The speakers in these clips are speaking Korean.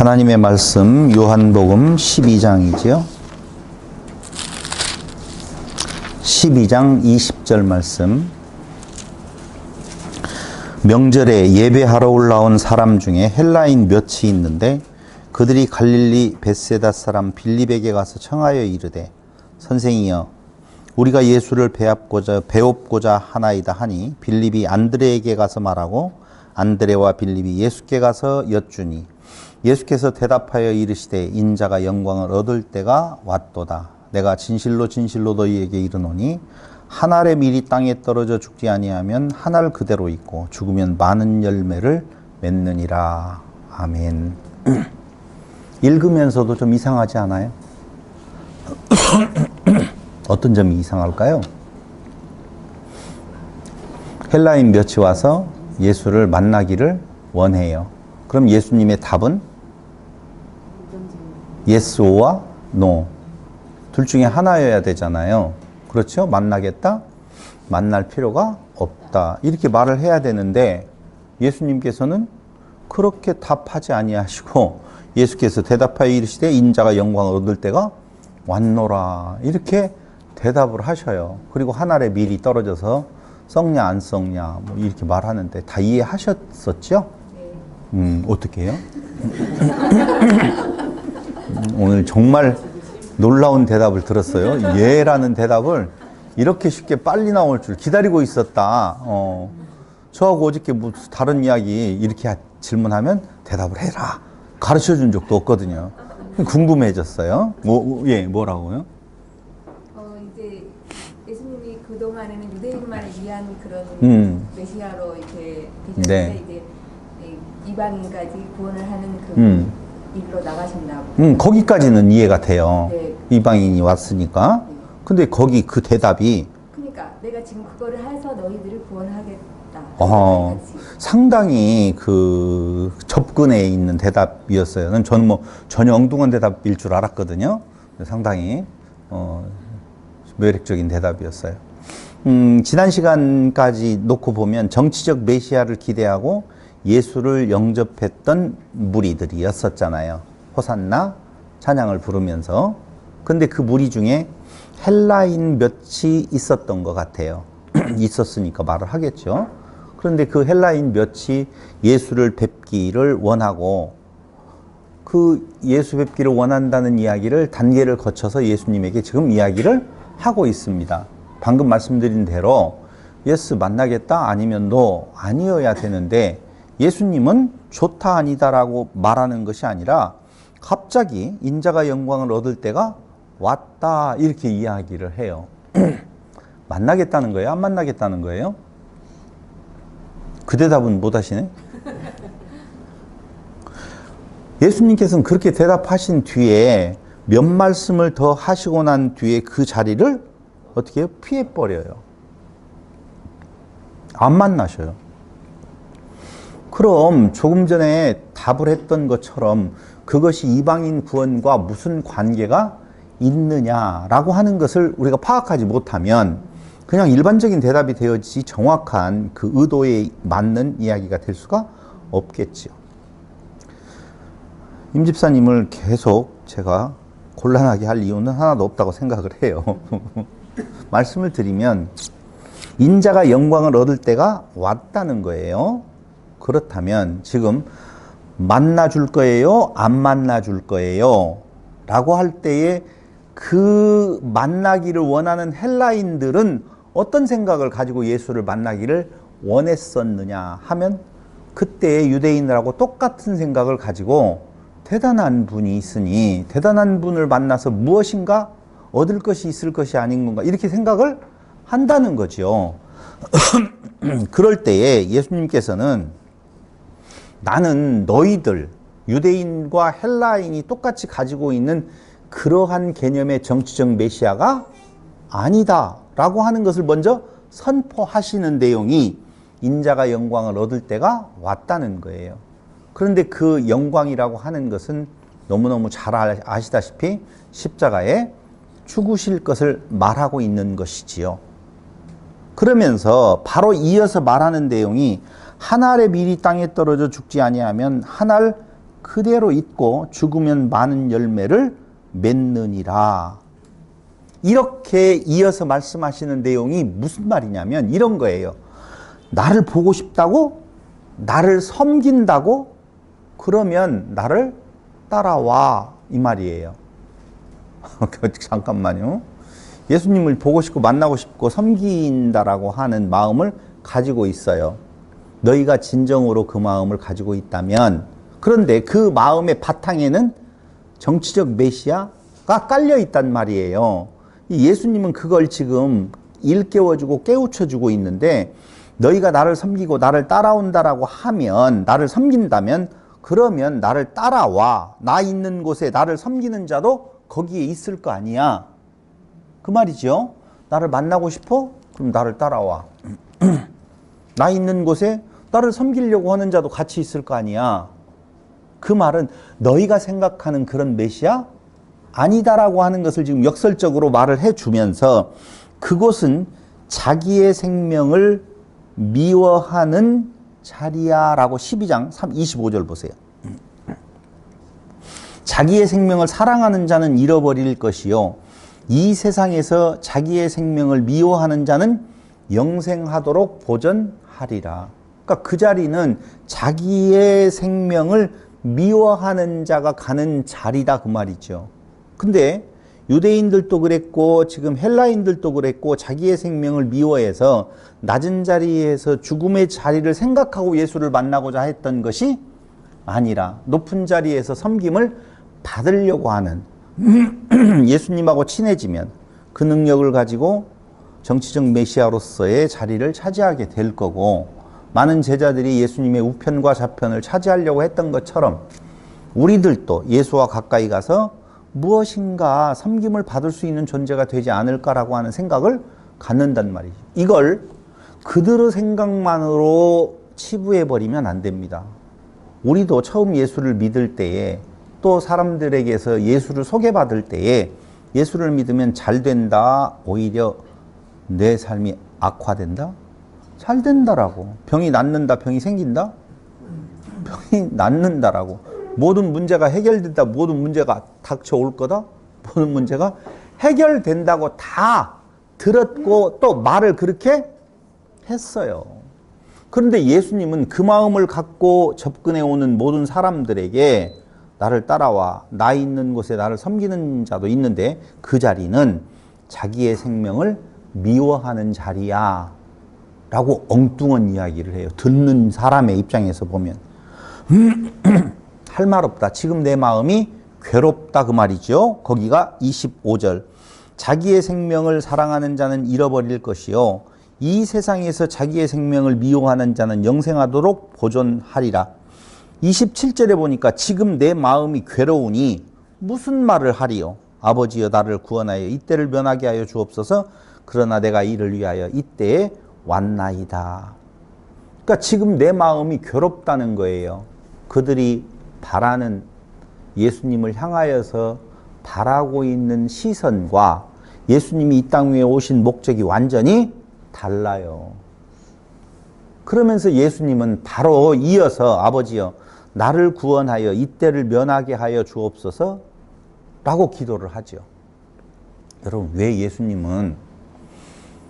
하나님의 말씀 요한복음 12장이지요. 12장 20절 말씀. 명절에 예배하러 올라온 사람 중에 헬라인 몇이 있는데 그들이 갈릴리 벳세다 사람 빌립에게 가서 청하여 이르되 선생이여 우리가 예수를 배웁고자 하나이다 하니 빌립이 안드레에게 가서 말하고 안드레와 빌립이 예수께 가서 여쭈니 예수께서 대답하여 이르시되 인자가 영광을 얻을 때가 왔도다. 내가 진실로 진실로 너희에게 이르노니 한 알의 밀이 땅에 떨어져 죽지 아니하면 한 알 그대로 있고 죽으면 많은 열매를 맺느니라. 아멘. 읽으면서도 좀 이상하지 않아요? 어떤 점이 이상할까요? 헬라인 몇이 와서 예수를 만나기를 원해요. 그럼 예수님의 답은 yes or no. 둘 중에 하나여야 되잖아요. 그렇죠? 만나겠다? 만날 필요가 없다. 이렇게 말을 해야 되는데 예수님께서는 그렇게 답하지 아니하시고 예수께서 대답하여 이르시되 인자가 영광을 얻을 때가 왔노라. 이렇게 대답을 하셔요. 그리고 한 알의 밀이 떨어져서 썩냐 안 썩냐 뭐 이렇게 말하는데 다 이해하셨었죠? 어떻게 해요? 오늘 정말 놀라운 대답을 들었어요. 예라는 대답을 이렇게 쉽게 빨리 나올 줄 기다리고 있었다. 저하고 어저께 뭐 다른 이야기 이렇게 질문하면 대답을 해라. 가르쳐 준 적도 없거든요. 궁금해졌어요. 뭐라고요? 이제 예수님이 그동안에는 유대인만을 위한 그런 메시아로 이렇게 계셨는데 네. 이제 이방인까지 구원을 하는 그 일로 나가신다고. 거기까지는 이해가 돼요. 네. 이방인이 왔으니까. 네. 근데 거기 그 대답이 그러니까 내가 지금 그거를 해서 너희들을 구원하겠다. 상당히 그 접근에 있는 대답이었어요. 저는 뭐 전혀 엉뚱한 대답일 줄 알았거든요. 상당히 매력적인 대답이었어요. 지난 시간까지 놓고 보면 정치적 메시아를 기대하고 예수를 영접했던 무리들이었었잖아요. 호산나 찬양을 부르면서. 근데 그 무리 중에 헬라인 몇이 있었던 것 같아요. 있었으니까 말을 하겠죠. 그런데 그 헬라인 몇이 예수를 뵙기를 원하고 그 예수 뵙기를 원한다는 이야기를 단계를 거쳐서 예수님에게 지금 이야기를 하고 있습니다. 방금 말씀드린 대로 예수 만나겠다 아니면 너 아니어야 되는데 예수님은 좋다 아니다라고 말하는 것이 아니라 갑자기 인자가 영광을 얻을 때가 왔다 이렇게 이야기를 해요. 만나겠다는 거예요? 안 만나겠다는 거예요? 그 대답은 못 하시네? 예수님께서는 그렇게 대답하신 뒤에 몇 말씀을 더 하시고 난 뒤에 그 자리를 어떻게 해요? 피해버려요. 안 만나셔요. 그럼 조금 전에 답을 했던 것처럼 그것이 이방인 구원과 무슨 관계가 있느냐라고 하는 것을 우리가 파악하지 못하면 그냥 일반적인 대답이 되어지지 정확한 그 의도에 맞는 이야기가 될 수가 없겠지요. 임 집사님을 계속 제가 곤란하게 할 이유는 하나도 없다고 생각을 해요. 말씀을 드리면 인자가 영광을 얻을 때가 왔다는 거예요. 그렇다면 지금 만나줄 거예요? 안 만나줄 거예요? 라고 할 때에 그 만나기를 원하는 헬라인들은 어떤 생각을 가지고 예수를 만나기를 원했었느냐 하면 그때의 유대인들하고 똑같은 생각을 가지고 대단한 분이 있으니 대단한 분을 만나서 무엇인가 얻을 것이 있을 것이 아닌 건가 이렇게 생각을 한다는 거죠. 그럴 때에 예수님께서는 나는 너희들 유대인과 헬라인이 똑같이 가지고 있는 그러한 개념의 정치적 메시아가 아니다 라고 하는 것을 먼저 선포하시는 내용이 인자가 영광을 얻을 때가 왔다는 거예요. 그런데 그 영광이라고 하는 것은 너무너무 잘 아시다시피 십자가에 죽으실 것을 말하고 있는 것이지요. 그러면서 바로 이어서 말하는 내용이 한 알의 밀이 땅에 떨어져 죽지 아니하면 한 알 그대로 있고 죽으면 많은 열매를 맺느니라. 이렇게 이어서 말씀하시는 내용이 무슨 말이냐면 이런 거예요. 나를 보고 싶다고? 나를 섬긴다고? 그러면 나를 따라와, 이 말이에요. 잠깐만요. 예수님을 보고 싶고 만나고 싶고 섬긴다라고 하는 마음을 가지고 있어요. 너희가 진정으로 그 마음을 가지고 있다면, 그런데 그 마음의 바탕에는 정치적 메시아가 깔려 있단 말이에요. 예수님은 그걸 지금 일깨워주고 깨우쳐주고 있는데, 너희가 나를 섬기고 나를 따라온다라고 하면, 나를 섬긴다면, 그러면 나를 따라와. 나 있는 곳에 나를 섬기는 자도 거기에 있을 거 아니야. 그 말이죠. 나를 만나고 싶어? 그럼 나를 따라와. 나 있는 곳에 나를 섬기려고 하는 자도 같이 있을 거 아니야. 그 말은 너희가 생각하는 그런 메시아? 아니다라고 하는 것을 지금 역설적으로 말을 해주면서, 그곳은 자기의 생명을 미워하는 자리야 라고 12장 25절 보세요. 자기의 생명을 사랑하는 자는 잃어버릴 것이요, 이 세상에서 자기의 생명을 미워하는 자는 영생하도록 보전하리라. 그러니까 그 자리는 자기의 생명을 미워하는 자가 가는 자리다, 그 말이죠. 근데 유대인들도 그랬고 지금 헬라인들도 그랬고 자기의 생명을 미워해서 낮은 자리에서 죽음의 자리를 생각하고 예수를 만나고자 했던 것이 아니라 높은 자리에서 섬김을 받으려고 하는, 예수님하고 친해지면 그 능력을 가지고 정치적 메시아로서의 자리를 차지하게 될 거고, 많은 제자들이 예수님의 우편과 좌편을 차지하려고 했던 것처럼 우리들도 예수와 가까이 가서 무엇인가 섬김을 받을 수 있는 존재가 되지 않을까라고 하는 생각을 갖는단 말이죠. 이걸 그들의 생각만으로 치부해버리면 안 됩니다. 우리도 처음 예수를 믿을 때에, 또 사람들에게서 예수를 소개받을 때에 예수를 믿으면 잘 된다, 오히려 내 삶이 악화된다? 잘 된다라고. 병이 낫는다, 병이 생긴다? 병이 낫는다라고. 모든 문제가 해결된다, 모든 문제가 닥쳐올 거다, 모든 문제가 해결된다고 다 들었고 또 말을 그렇게 했어요. 그런데 예수님은 그 마음을 갖고 접근해 오는 모든 사람들에게 나를 따라와, 나 있는 곳에 나를 섬기는 자도 있는데 그 자리는 자기의 생명을 미워하는 자리야 라고 엉뚱한 이야기를 해요. 듣는 사람의 입장에서 보면 할 말 없다, 지금 내 마음이 괴롭다, 그 말이죠. 거기가 25절. 자기의 생명을 사랑하는 자는 잃어버릴 것이요, 이 세상에서 자기의 생명을 미워하는 자는 영생하도록 보존하리라. 27절에 보니까 지금 내 마음이 괴로우니 무슨 말을 하리요? 아버지여 나를 구원하여 이때를 면하게 하여 주옵소서. 그러나 내가 이를 위하여 이때에 왔나이다. 그러니까 지금 내 마음이 괴롭다는 거예요. 그들이 바라는, 예수님을 향하여서 바라고 있는 시선과 예수님이 이 땅 위에 오신 목적이 완전히 달라요. 그러면서 예수님은 바로 이어서 아버지여 나를 구원하여 이때를 면하게 하여 주옵소서 라고 기도를 하죠. 여러분, 왜 예수님은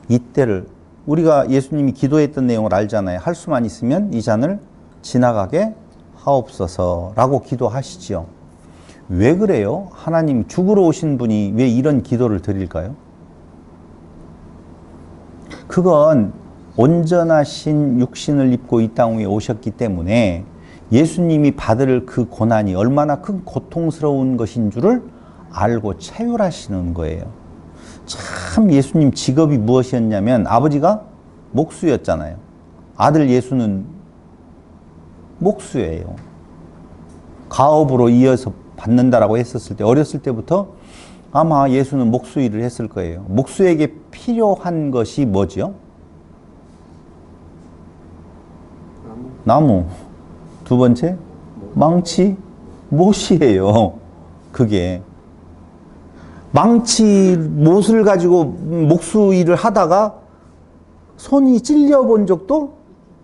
이때를, 우리가 예수님이 기도했던 내용을 알잖아요. 할 수만 있으면 이 잔을 지나가게 하옵소서 라고 기도하시죠. 왜 그래요? 하나님, 죽으러 오신 분이 왜 이런 기도를 드릴까요? 그건 온전하신 육신을 입고 이 땅 위에 오셨기 때문에 예수님이 받을 그 고난이 얼마나 큰 고통스러운 것인 줄을 알고 체휼하시는 거예요. 참 예수님 직업이 무엇이었냐면 아버지가 목수였잖아요. 아들 예수는 목수예요. 가업으로 이어서 받는다라고 했었을 때, 어렸을 때부터 아마 예수는 목수 일을 했을 거예요. 목수에게 필요한 것이 뭐죠? 나무. 두 번째, 망치, 못이에요. 그게. 망치, 못을 가지고 목수 일을 하다가 손이 찔려 본 적도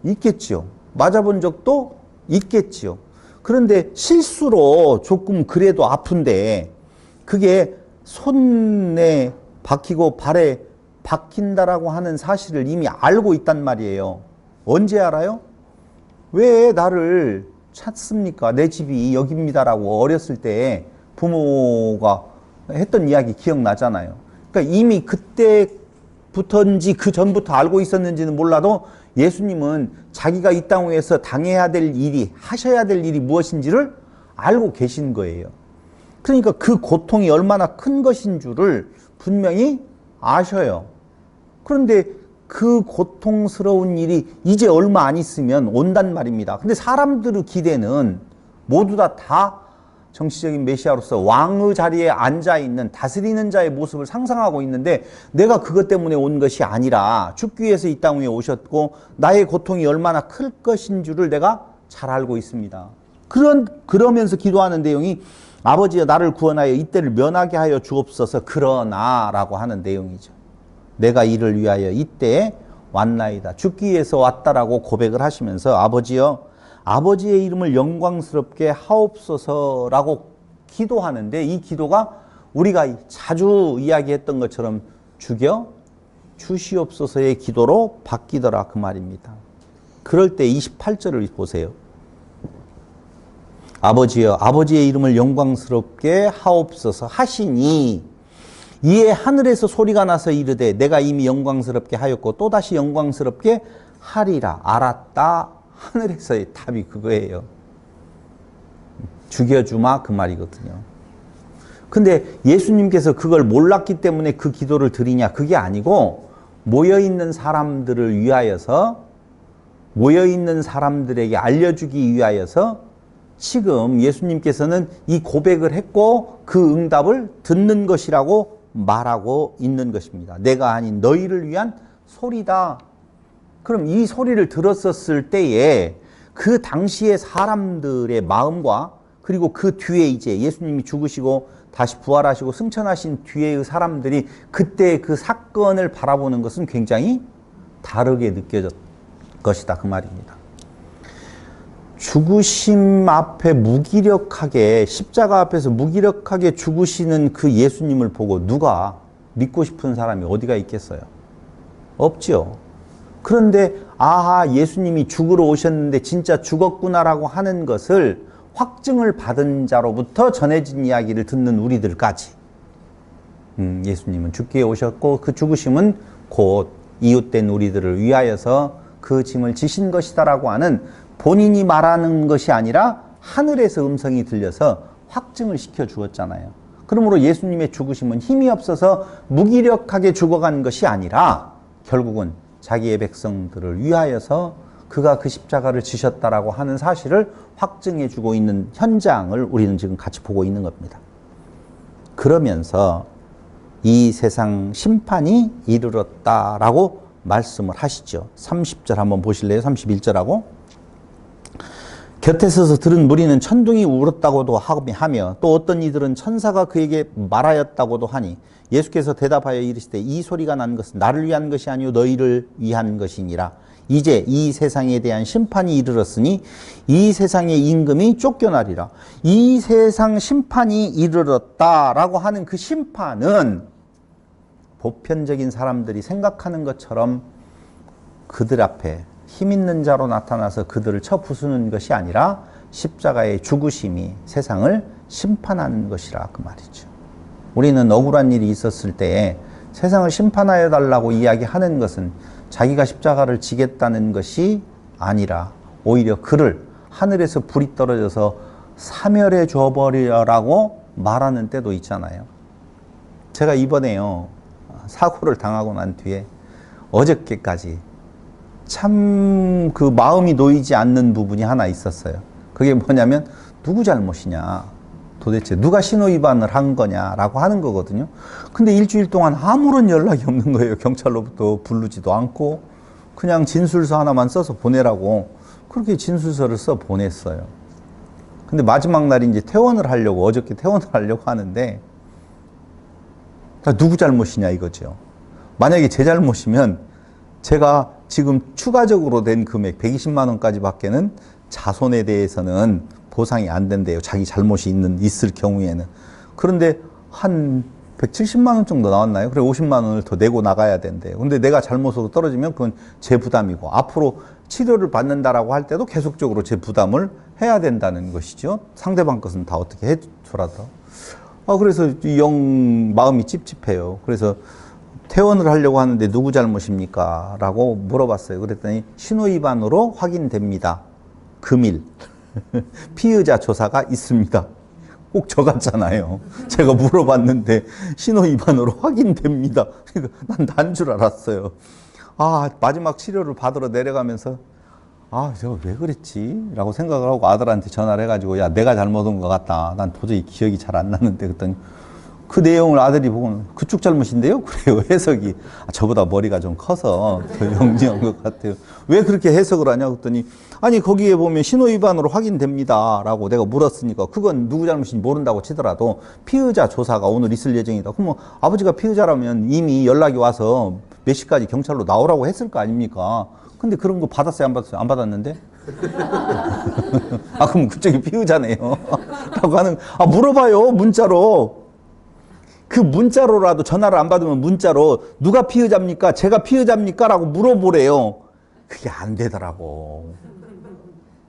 있겠지요. 맞아 본 적도 있겠지요. 그런데 실수로 조금 그래도 아픈데 그게 손에 박히고 발에 박힌다라고 하는 사실을 이미 알고 있단 말이에요. 언제 알아요? 왜 나를 찾습니까? 내 집이 여기입니다라고 어렸을 때 부모가 했던 이야기 기억나잖아요. 그러니까 이미 그때부터인지 그 전부터 알고 있었는지는 몰라도 예수님은 자기가 이 땅 위에서 당해야 될 일이, 하셔야 될 일이 무엇인지를 알고 계신 거예요. 그러니까 그 고통이 얼마나 큰 것인 줄을 분명히 아셔요. 그런데 그 고통스러운 일이 이제 얼마 안 있으면 온단 말입니다. 근데 사람들의 기대는 모두 다 정치적인 메시아로서 왕의 자리에 앉아있는 다스리는 자의 모습을 상상하고 있는데 내가 그것 때문에 온 것이 아니라 죽기 위해서 이 땅 위에 오셨고 나의 고통이 얼마나 클 것인 줄을 내가 잘 알고 있습니다. 그러면서 기도하는 내용이 아버지여 나를 구원하여 이때를 면하게 하여 주옵소서 그러나 라고 하는 내용이죠. 내가 이를 위하여 이때에 왔나이다. 죽기 위해서 왔다라고 고백을 하시면서 아버지여 아버지의 이름을 영광스럽게 하옵소서라고 기도하는데 이 기도가 우리가 자주 이야기했던 것처럼 죽여 주시옵소서의 기도로 바뀌더라 그 말입니다. 그럴 때 28절을 보세요. 아버지여 아버지의 이름을 영광스럽게 하옵소서 하시니 이에 하늘에서 소리가 나서 이르되 내가 이미 영광스럽게 하였고 또다시 영광스럽게 하리라. 알았다. 하늘에서의 답이 그거예요. 죽여주마 그 말이거든요. 근데 예수님께서 그걸 몰랐기 때문에 그 기도를 드리냐 그게 아니고 모여있는 사람들을 위하여서 모여있는 사람들에게 알려주기 위하여서 지금 예수님께서는 이 고백을 했고 그 응답을 듣는 것이라고 말하고 있는 것입니다. 내가 아닌 너희를 위한 소리다. 그럼 이 소리를 들었었을 때에 그 당시의 사람들의 마음과 그리고 그 뒤에 이제 예수님이 죽으시고 다시 부활하시고 승천하신 뒤의 사람들이 그때 그 사건을 바라보는 것은 굉장히 다르게 느껴졌 것이다 그 말입니다. 죽으심 앞에 무기력하게 십자가 앞에서 무기력하게 죽으시는 그 예수님을 보고 누가 믿고 싶은 사람이 어디가 있겠어요? 없죠. 그런데 아하 예수님이 죽으러 오셨는데 진짜 죽었구나라고 하는 것을 확증을 받은 자로부터 전해진 이야기를 듣는 우리들까지 예수님은 죽기에 오셨고 그 죽으심은 곧 이웃된 우리들을 위하여서 그 짐을 지신 것이다라고 하는 본인이 말하는 것이 아니라 하늘에서 음성이 들려서 확증을 시켜 주었잖아요. 그러므로 예수님의 죽으심은 힘이 없어서 무기력하게 죽어간 것이 아니라 결국은 자기의 백성들을 위하여서 그가 그 십자가를 지셨다라고 하는 사실을 확증해 주고 있는 현장을 우리는 지금 같이 보고 있는 겁니다. 그러면서 이 세상 심판이 이르렀다라고 말씀을 하시죠. 30절 한번 보실래요? 31절하고 곁에 서서 들은 무리는 천둥이 울었다고도 하며 또 어떤 이들은 천사가 그에게 말하였다고도 하니 예수께서 대답하여 이르시되 이 소리가 난 것은 나를 위한 것이 아니요 너희를 위한 것이니라. 이제 이 세상에 대한 심판이 이르렀으니 이 세상의 임금이 쫓겨나리라. 이 세상 심판이 이르렀다라고 하는 그 심판은 보편적인 사람들이 생각하는 것처럼 그들 앞에 힘 있는 자로 나타나서 그들을 쳐 부수는 것이 아니라 십자가의 죽으심이 세상을 심판하는 것이라 그 말이죠. 우리는 억울한 일이 있었을 때에 세상을 심판하여 달라고 이야기하는 것은 자기가 십자가를 지겠다는 것이 아니라 오히려 그를 하늘에서 불이 떨어져서 사멸해 줘버리라고 말하는 때도 있잖아요. 제가 이번에요 사고를 당하고 난 뒤에 어저께까지 참 그 마음이 놓이지 않는 부분이 하나 있었어요. 그게 뭐냐면 누구 잘못이냐, 도대체 누가 신호위반을 한 거냐라고 하는 거거든요. 근데 일주일 동안 아무런 연락이 없는 거예요. 경찰로부터 부르지도 않고 그냥 진술서 하나만 써서 보내라고 그렇게 진술서를 써 보냈어요. 근데 마지막 날이 이제 퇴원을 하려고 어저께 퇴원을 하려고 하는데 누구 잘못이냐 이거죠. 만약에 제 잘못이면 제가 지금 추가적으로 된 금액 120만 원까지 밖에는 자손에 대해서는 보상이 안 된대요. 자기 잘못이 있을 경우에는. 그런데 한 170만 원 정도 나왔나요? 그래 50만 원을 더 내고 나가야 된대요. 근데 내가 잘못으로 떨어지면 그건 제 부담이고 앞으로 치료를 받는다라고 할 때도 계속적으로 제 부담을 해야 된다는 것이죠. 상대방 것은 다 어떻게 해주라도. 그래서 영 마음이 찝찝해요. 그래서 퇴원을 하려고 하는데 누구 잘못입니까? 라고 물어봤어요. 그랬더니 신호위반으로 확인됩니다. 금일. 피의자 조사가 있습니다. 꼭 저 같잖아요. 제가 물어봤는데 신호위반으로 확인됩니다. 그러니까 난 난 줄 알았어요. 마지막 치료를 받으러 내려가면서 저거 왜 그랬지? 라고 생각을 하고 아들한테 전화를 해가지고 야 내가 잘못한 것 같다. 난 도저히 기억이 잘 안 나는데 그랬더니 그 내용을 아들이 보고는 그쪽 잘못인데요? 그래요. 해석이. 저보다 머리가 좀 커서 더 영리한 것 같아요. 왜 그렇게 해석을 하냐? 그랬더니 아니 거기에 보면 신호위반으로 확인됩니다. 라고 내가 물었으니까 그건 누구 잘못인지 모른다고 치더라도 피의자 조사가 오늘 있을 예정이다. 그러면 아버지가 피의자라면 이미 연락이 와서 몇 시까지 경찰로 나오라고 했을 거 아닙니까? 근데 그런 거 받았어요? 안 받았어요? 안 받았는데? 그럼 그쪽이 피의자네요. 라고 하는, 물어봐요. 문자로. 그 문자로라도 전화를 안 받으면 문자로 누가 피의자입니까? 제가 피의자입니까? 라고 물어보래요. 그게 안 되더라고.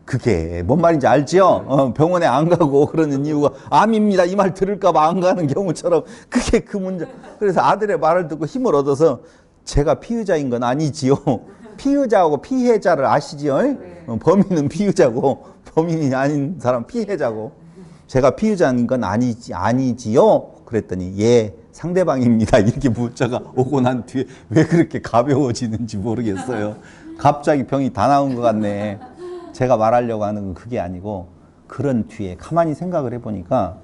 그게 뭔 말인지 알죠? 병원에 안 가고 그러는 이유가 암입니다. 이 말 들을까봐 안 가는 경우처럼 그게 그 문제. 그래서 아들의 말을 듣고 힘을 얻어서 제가 피의자인 건 아니지요. 피의자하고 피해자를 아시지요? 범인은 피의자고 범인이 아닌 사람 피해자고. 제가 피의자인 건 아니지요? 그랬더니 예 상대방입니다. 이렇게 문자가 오고 난 뒤에 왜 그렇게 가벼워지는지 모르겠어요. 갑자기 병이 다 나온 것 같네. 제가 말하려고 하는 건 그게 아니고 그런 뒤에 가만히 생각을 해보니까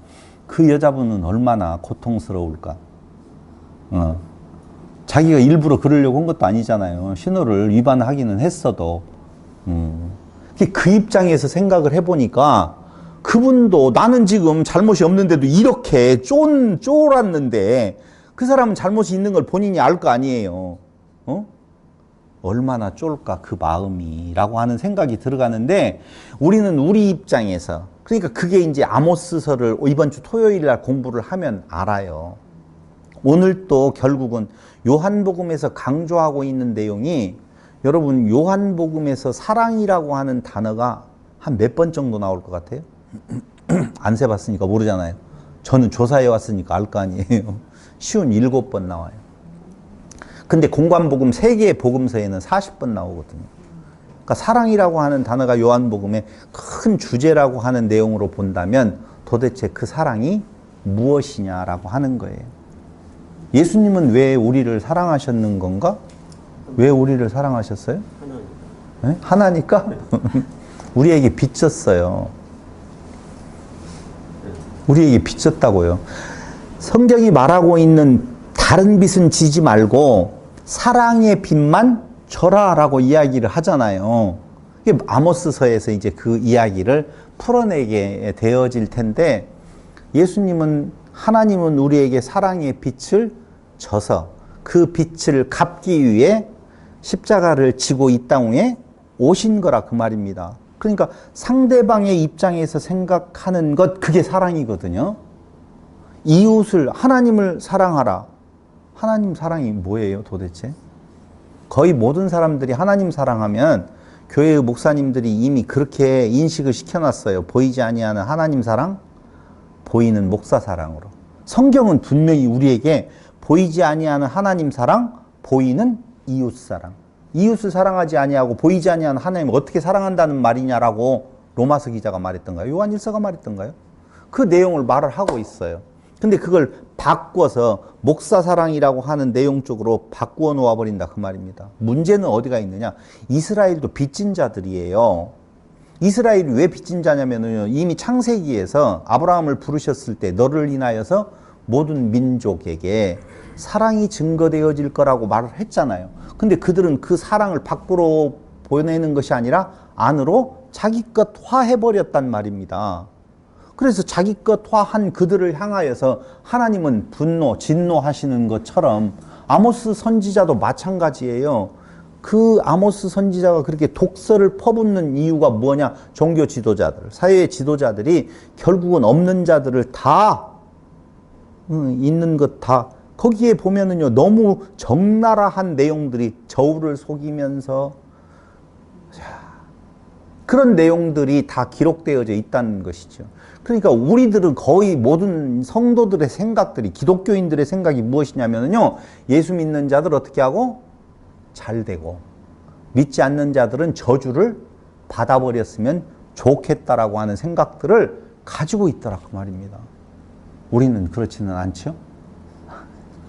그 여자분은 얼마나 고통스러울까. 자기가 일부러 그러려고 한 것도 아니잖아요. 신호를 위반하기는 했어도. 그 입장에서 생각을 해보니까 그분도 나는 지금 잘못이 없는데도 이렇게 쫄았는데 그 사람은 잘못이 있는 걸 본인이 알 거 아니에요. 얼마나 쫄까 그 마음이라고 하는 생각이 들어가는데 우리는 우리 입장에서 그러니까 그게 이제 아모스서를 이번 주 토요일 날 공부를 하면 알아요. 오늘 또 결국은 요한복음에서 강조하고 있는 내용이 여러분 요한복음에서 사랑이라고 하는 단어가 한 몇 번 정도 나올 것 같아요? 안 세봤으니까 모르잖아요. 저는 조사해 왔으니까 알 거 아니에요. 쉬운 7번 나와요. 근데 공관복음 3개의 복음서에는 40번 나오거든요. 그러니까 사랑이라고 하는 단어가 요한복음의 큰 주제라고 하는 내용으로 본다면 도대체 그 사랑이 무엇이냐라고 하는 거예요. 예수님은 왜 우리를 사랑하셨는 건가? 왜 우리를 사랑하셨어요? 네? 하나니까? 우리에게 비쳤어요. 우리에게 비쳤다고요. 성경이 말하고 있는 다른 빛은 지지 말고 사랑의 빛만 져라라고 이야기를 하잖아요. 이게 아모스서에서 이제 그 이야기를 풀어내게 되어질 텐데 예수님은 하나님은 우리에게 사랑의 빛을 져서 그 빛을 갚기 위해 십자가를 지고 이 땅에 오신 거라 그 말입니다. 그러니까 상대방의 입장에서 생각하는 것 그게 사랑이거든요. 이웃을 하나님을 사랑하라. 하나님 사랑이 뭐예요 도대체? 거의 모든 사람들이 하나님 사랑하면 교회의 목사님들이 이미 그렇게 인식을 시켜놨어요. 보이지 아니하는 하나님 사랑, 보이는 목사 사랑으로. 성경은 분명히 우리에게 보이지 아니하는 하나님 사랑, 보이는 이웃 사랑. 이웃을 사랑하지 아니하고 보이지 아니하는 하나님을 어떻게 사랑한다는 말이냐라고 로마서 기자가 말했던가요? 요한일서가 말했던가요? 그 내용을 말을 하고 있어요. 근데 그걸 바꿔서 목사 사랑이라고 하는 내용 쪽으로 바꾸어 놓아 버린다 그 말입니다. 문제는 어디가 있느냐? 이스라엘도 빚진 자들이에요. 이스라엘이 왜 빚진 자냐면요, 이미 창세기에서 아브라함을 부르셨을 때 너를 인하여서 모든 민족에게 사랑이 증거되어질 거라고 말을 했잖아요. 근데 그들은 그 사랑을 밖으로 보내는 것이 아니라 안으로 자기 것화 해버렸단 말입니다. 그래서 자기 것화한 그들을 향하여서 하나님은 분노, 진노하시는 것처럼 아모스 선지자도 마찬가지예요. 그 아모스 선지자가 그렇게 독서를 퍼붓는 이유가 뭐냐? 종교 지도자들, 사회 지도자들이 결국은 없는 자들을 다 있는 것 다 거기에 보면은요 너무 적나라한 내용들이 저울을 속이면서 그런 내용들이 다 기록되어져 있다는 것이죠. 그러니까 우리들은 거의 모든 성도들의 생각들이 기독교인들의 생각이 무엇이냐면요 예수 믿는 자들 어떻게 하고 잘 되고 믿지 않는 자들은 저주를 받아버렸으면 좋겠다라고 하는 생각들을 가지고 있더라 그 말입니다. 우리는 그렇지는 않죠.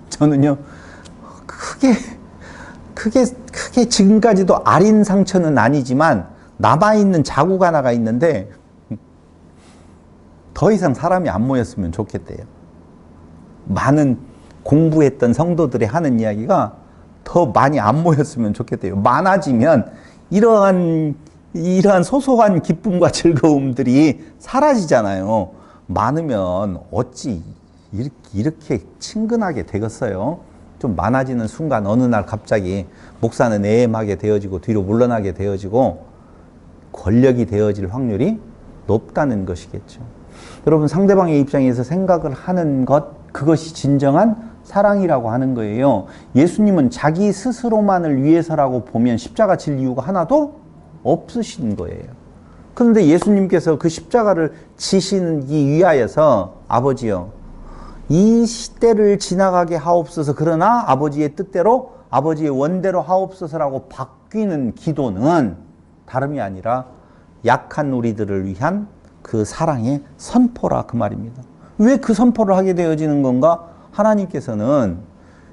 저는요 크게 지금까지도 아린 상처는 아니지만 남아있는 자국 하나가 있는데 더 이상 사람이 안 모였으면 좋겠대요. 많은 공부했던 성도들이 하는 이야기가 더 많이 안 모였으면 좋겠대요. 많아지면 이러한 소소한 기쁨과 즐거움들이 사라지잖아요. 많으면 어찌 이렇게 친근하게 되겠어요. 좀 많아지는 순간 어느 날 갑자기 목사는 애엠하게 되어지고 뒤로 물러나게 되어지고 권력이 되어질 확률이 높다는 것이겠죠. 여러분 상대방의 입장에서 생각을 하는 것 그것이 진정한 사랑이라고 하는 거예요. 예수님은 자기 스스로만을 위해서라고 보면 십자가 질 이유가 하나도 없으신 거예요. 그런데 예수님께서 그 십자가를 지시기 위하여서 아버지요 이 시대를 지나가게 하옵소서 그러나 아버지의 뜻대로 아버지의 원대로 하옵소서라고 바뀌는 기도는 다름이 아니라 약한 우리들을 위한 그 사랑의 선포라 그 말입니다. 왜 그 선포를 하게 되어지는 건가? 하나님께서는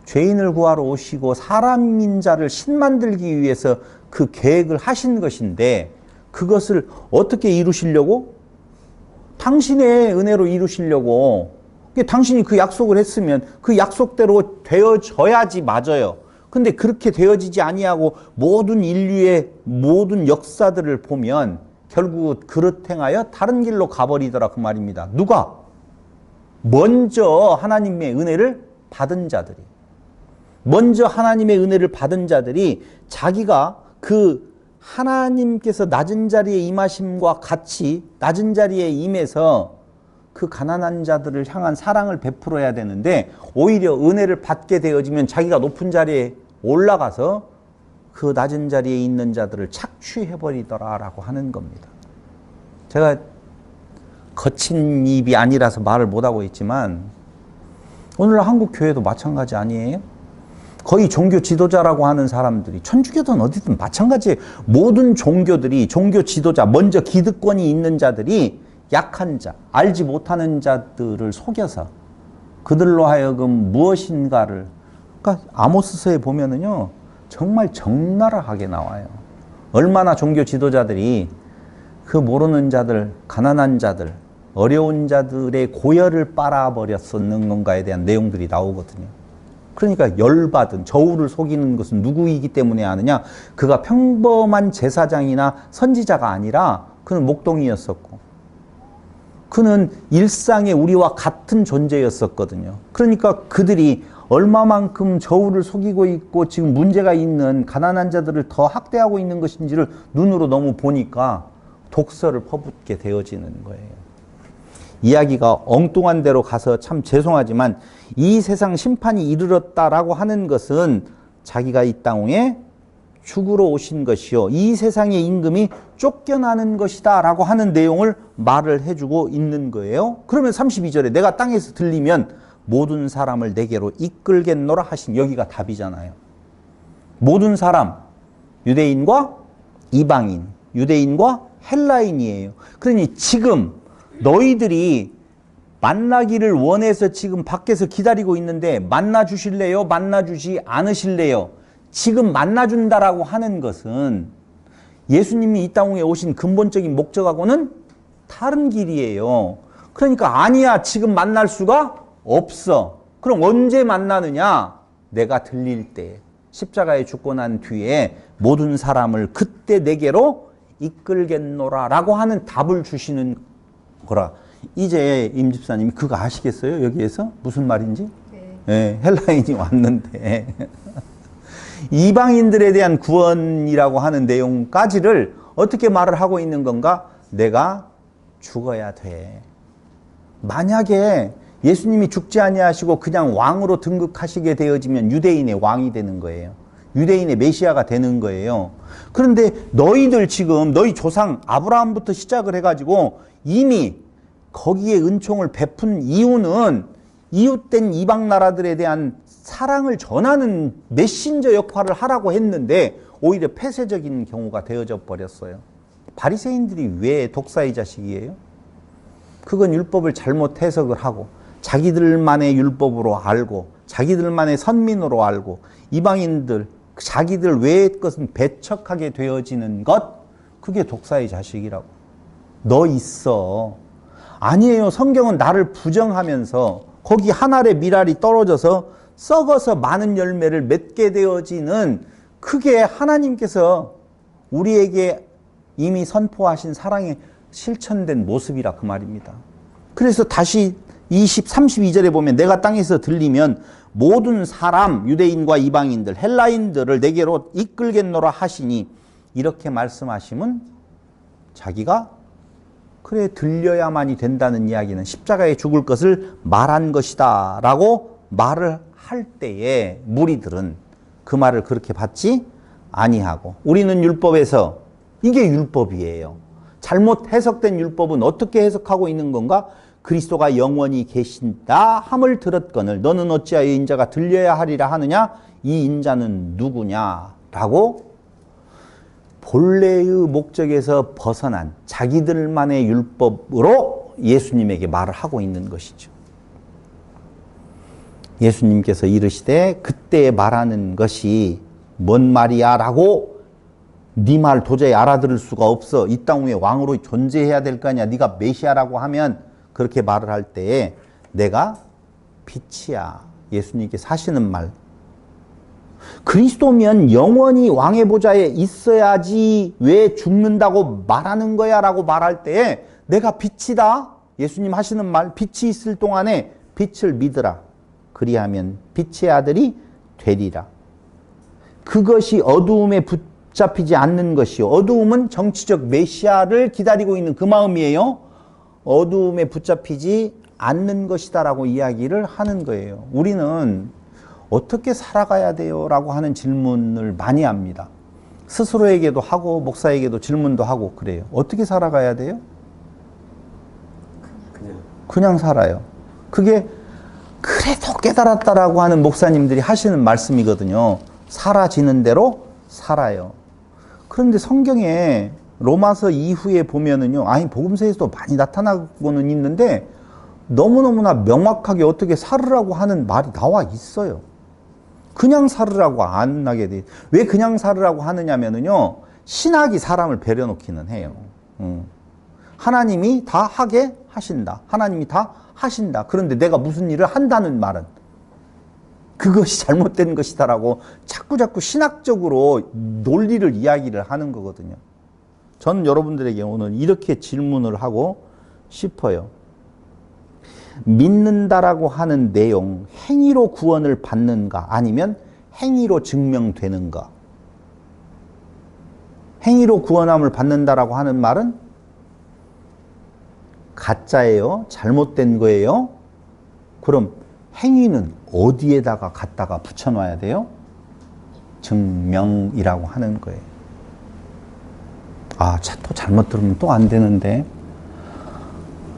죄인을 구하러 오시고 사람인 자를 신 만들기 위해서 그 계획을 하신 것인데 그것을 어떻게 이루시려고? 당신의 은혜로 이루시려고. 당신이 그 약속을 했으면 그 약속대로 되어져야지 맞아요. 근데 그렇게 되어지지 아니하고 모든 인류의 모든 역사들을 보면 결국 그릇 행하여 다른 길로 가버리더라 그 말입니다. 누가? 먼저 하나님의 은혜를 받은 자들이. 먼저 하나님의 은혜를 받은 자들이 자기가 그 하나님께서 낮은 자리에 임하심과 같이 낮은 자리에 임해서 그 가난한 자들을 향한 사랑을 베풀어야 되는데 오히려 은혜를 받게 되어지면 자기가 높은 자리에 올라가서 그 낮은 자리에 있는 자들을 착취해버리더라라고 하는 겁니다. 제가 거친 입이 아니라서 말을 못하고 있지만 오늘날 한국 교회도 마찬가지 아니에요? 거의 종교 지도자라고 하는 사람들이 천주교든 어디든 마찬가지예요. 모든 종교들이 종교 지도자 먼저 기득권이 있는 자들이 약한 자, 알지 못하는 자들을 속여서 그들로 하여금 무엇인가를 그러니까 아모스서에 보면은요 정말 적나라하게 나와요. 얼마나 종교 지도자들이 그 모르는 자들, 가난한 자들, 어려운 자들의 고열을 빨아버렸었는 건가에 대한 내용들이 나오거든요. 그러니까 열받은 저울을 속이는 것은 누구이기 때문에 하느냐? 그가 평범한 제사장이나 선지자가 아니라 그는 목동이었었고 그는 일상의 우리와 같은 존재였었거든요. 그러니까 그들이 얼마만큼 저울을 속이고 있고 지금 문제가 있는 가난한 자들을 더 학대하고 있는 것인지를 눈으로 너무 보니까 독서를 퍼붓게 되어지는 거예요. 이야기가 엉뚱한 데로 가서 참 죄송하지만 이 세상 심판이 이르렀다라고 하는 것은 자기가 이 땅에 죽으러 오신 것이요 이 세상의 임금이 쫓겨나는 것이다 라고 하는 내용을 말을 해주고 있는 거예요. 그러면 32절에 내가 땅에서 들리면 모든 사람을 내게로 이끌겠노라 하신 여기가 답이잖아요. 모든 사람 유대인과 이방인 유대인과 헬라인이에요. 그러니 지금 너희들이 만나기를 원해서 지금 밖에서 기다리고 있는데 만나 주실래요? 만나 주지 않으실래요? 지금 만나준다라고 하는 것은 예수님이 이 땅에 오신 근본적인 목적하고는 다른 길이에요. 그러니까 아니야 지금 만날 수가 없어. 그럼 언제 만나느냐? 내가 들릴 때 십자가에 죽고 난 뒤에 모든 사람을 그때 내게로 이끌겠노라 라고 하는 답을 주시는 거라. 이제 임 집사님이 그거 아시겠어요? 여기에서 무슨 말인지? 네, 헬라인이 왔는데 이방인들에 대한 구원이라고 하는 내용까지를 어떻게 말을 하고 있는 건가? 내가 죽어야 돼. 만약에 예수님이 죽지 아니하시고 그냥 왕으로 등극하시게 되어지면 유대인의 왕이 되는 거예요. 유대인의 메시아가 되는 거예요. 그런데 너희들 지금 너희 조상 아브라함부터 시작을 해가지고 이미 거기에 은총을 베푼 이유는 이웃된 이방 나라들에 대한 사랑을 전하는 메신저 역할을 하라고 했는데 오히려 폐쇄적인 경우가 되어져 버렸어요. 바리새인들이 왜 독사의 자식이에요? 그건 율법을 잘못 해석을 하고 자기들만의 율법으로 알고 자기들만의 선민으로 알고 이방인들 자기들 외의 것은 배척하게 되어지는 것, 그게 독사의 자식이라고. 너 있어. 아니에요. 성경은 나를 부정하면서 거기 한 알의 밀알이 떨어져서 썩어서 많은 열매를 맺게 되어지는, 그게 하나님께서 우리에게 이미 선포하신 사랑의 실천된 모습이라 그 말입니다. 그래서 다시 32절에 보면 내가 땅에서 들리면 모든 사람, 유대인과 이방인들, 헬라인들을 내게로 이끌겠노라 하시니, 이렇게 말씀하시면 자기가 그래 들려야만이 된다는 이야기는 십자가에 죽을 것을 말한 것이다 라고 말을 할 때에 무리들은 그 말을 그렇게 받지 아니하고, 우리는 율법에서, 이게 율법이에요. 잘못 해석된 율법은 어떻게 해석하고 있는 건가? 그리스도가 영원히 계신다 함을 들었거늘 너는 어찌하여 인자가 들려야 하리라 하느냐? 이 인자는 누구냐? 라고 본래의 목적에서 벗어난 자기들만의 율법으로 예수님에게 말을 하고 있는 것이죠. 예수님께서 이르시되 그때 말하는 것이 뭔 말이야? 라고 네 말 도저히 알아들을 수가 없어. 이 땅 위에 왕으로 존재해야 될 거 아니야. 네가 메시아라고 하면 그렇게 말을 할 때에 내가 빛이야. 예수님께서 하시는 말. 그리스도면 영원히 왕의 보좌에 있어야지 왜 죽는다고 말하는 거야? 라고 말할 때에 내가 빛이다. 예수님 하시는 말, 빛이 있을 동안에 빛을 믿으라. 그리하면 빛의 아들이 되리라. 그것이 어두움에 붙잡히지 않는 것이요. 어두움은 정치적 메시아를 기다리고 있는 그 마음이에요. 어두움에 붙잡히지 않는 것이다 라고 이야기를 하는 거예요. 우리는 어떻게 살아가야 돼요? 라고 하는 질문을 많이 합니다. 스스로에게도 하고 목사에게도 질문도 하고 그래요. 어떻게 살아가야 돼요? 그냥 살아요. 그게 그래도 깨달았다라고 하는 목사님들이 하시는 말씀이거든요. 사라지는 대로 살아요. 그런데 성경에 로마서 이후에 보면은요, 아니 복음서에서도 많이 나타나고는 있는데 너무너무나 명확하게 어떻게 살으라고 하는 말이 나와 있어요. 그냥 살으라고 안 하게 돼. 왜 그냥 살으라고 하느냐면은요, 신학이 사람을 배려놓기는 해요. 하나님이 다 하게 하신다. 하나님이 다 하신다. 그런데 내가 무슨 일을 한다는 말은 그것이 잘못된 것이다라고 자꾸자꾸 신학적으로 논리를 이야기를 하는 거거든요. 저는 여러분들에게 오늘 이렇게 질문을 하고 싶어요. 믿는다라고 하는 내용, 행위로 구원을 받는가 아니면 행위로 증명되는가? 행위로 구원함을 받는다라고 하는 말은 가짜예요? 잘못된 거예요? 그럼 행위는 어디에다가 갖다가 붙여놔야 돼요? 증명이라고 하는 거예요. 아, 또 잘못 들으면 또 안 되는데.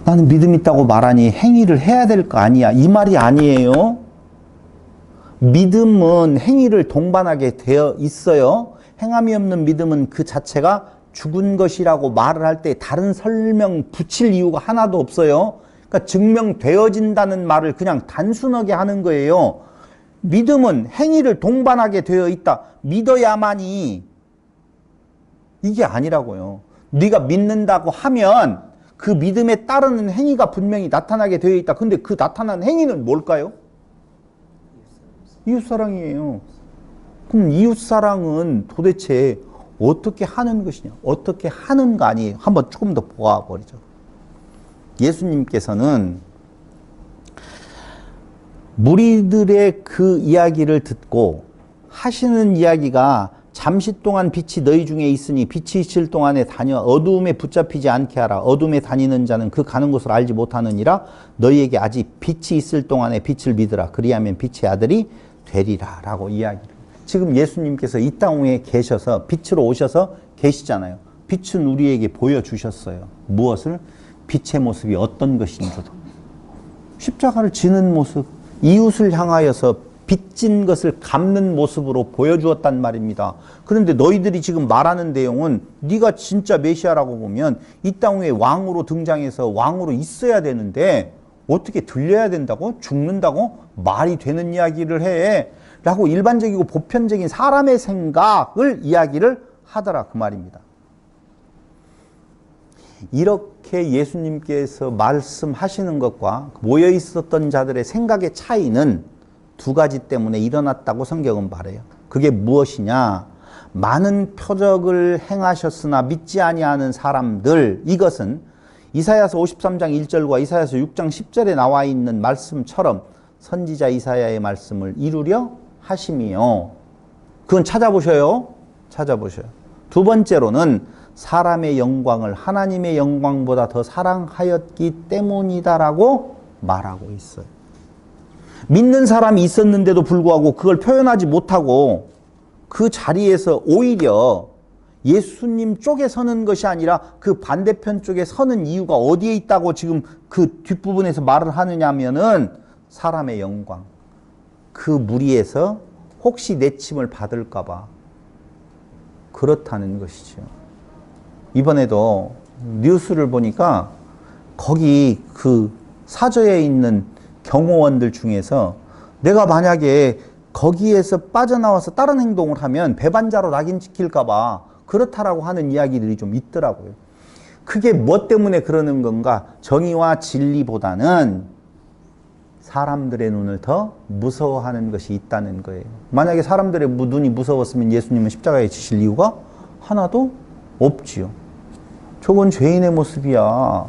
나는 믿음 있다고 말하니 행위를 해야 될 거 아니야. 이 말이 아니에요. 믿음은 행위를 동반하게 되어 있어요. 행함이 없는 믿음은 그 자체가 죽은 것이라고 말을 할 때 다른 설명 붙일 이유가 하나도 없어요. 그러니까 증명되어진다는 말을 그냥 단순하게 하는 거예요. 믿음은 행위를 동반하게 되어 있다. 믿어야만이, 이게 아니라고요. 네가 믿는다고 하면 그 믿음에 따르는 행위가 분명히 나타나게 되어 있다. 근데 그 나타난 행위는 뭘까요? 이웃사랑이에요. 그럼 이웃사랑은 도대체 어떻게 하는 것이냐? 어떻게 하는가 아니에요? 한번 조금 더 보아버리죠. 예수님께서는 무리들의 그 이야기를 듣고 하시는 이야기가 잠시 동안 빛이 너희 중에 있으니 빛이 있을 동안에 다녀 어두움에 붙잡히지 않게 하라. 어둠에 다니는 자는 그 가는 곳을 알지 못하느니라. 너희에게 아직 빛이 있을 동안에 빛을 믿으라. 그리하면 빛의 아들이 되리라. 라고 이야기를. 지금 예수님께서 이 땅 위에 계셔서 빛으로 오셔서 계시잖아요. 빛은 우리에게 보여주셨어요. 무엇을? 빛의 모습이 어떤 것인지도. 십자가를 지는 모습, 이웃을 향하여서 빚진 것을 갚는 모습으로 보여주었단 말입니다. 그런데 너희들이 지금 말하는 내용은 네가 진짜 메시아라고 보면 이 땅 위에 왕으로 등장해서 왕으로 있어야 되는데 어떻게 들려야 된다고? 죽는다고? 말이 되는 이야기를 해. 라고 일반적이고 보편적인 사람의 생각을 이야기를 하더라 그 말입니다. 이렇게 예수님께서 말씀하시는 것과 모여 있었던 자들의 생각의 차이는 두 가지 때문에 일어났다고 성경은 말해요. 그게 무엇이냐? 많은 표적을 행하셨으나 믿지 아니하는 사람들. 이것은 이사야서 53장 1절과 이사야서 6장 10절에 나와 있는 말씀처럼 선지자 이사야의 말씀을 이루려 하심이요. 그건 찾아보셔요. 찾아보셔요. 두 번째로는 사람의 영광을 하나님의 영광보다 더 사랑하였기 때문이다라고 말하고 있어요. 믿는 사람이 있었는데도 불구하고 그걸 표현하지 못하고 그 자리에서 오히려 예수님 쪽에 서는 것이 아니라 그 반대편 쪽에 서는 이유가 어디에 있다고 지금 그 뒷부분에서 말을 하느냐면은 사람의 영광. 그 무리에서 혹시 내침을 받을까봐 그렇다는 것이죠. 이번에도 뉴스를 보니까 거기 그 사저에 있는 경호원들 중에서 내가 만약에 거기에서 빠져나와서 다른 행동을 하면 배반자로 낙인 찍힐까봐 그렇다라고 하는 이야기들이 좀 있더라고요. 그게 뭐 때문에 그러는 건가? 정의와 진리보다는 사람들의 눈을 더 무서워하는 것이 있다는 거예요. 만약에 사람들의 눈이 무서웠으면 예수님은 십자가에 지실 이유가 하나도 없지요. 저건 죄인의 모습이야.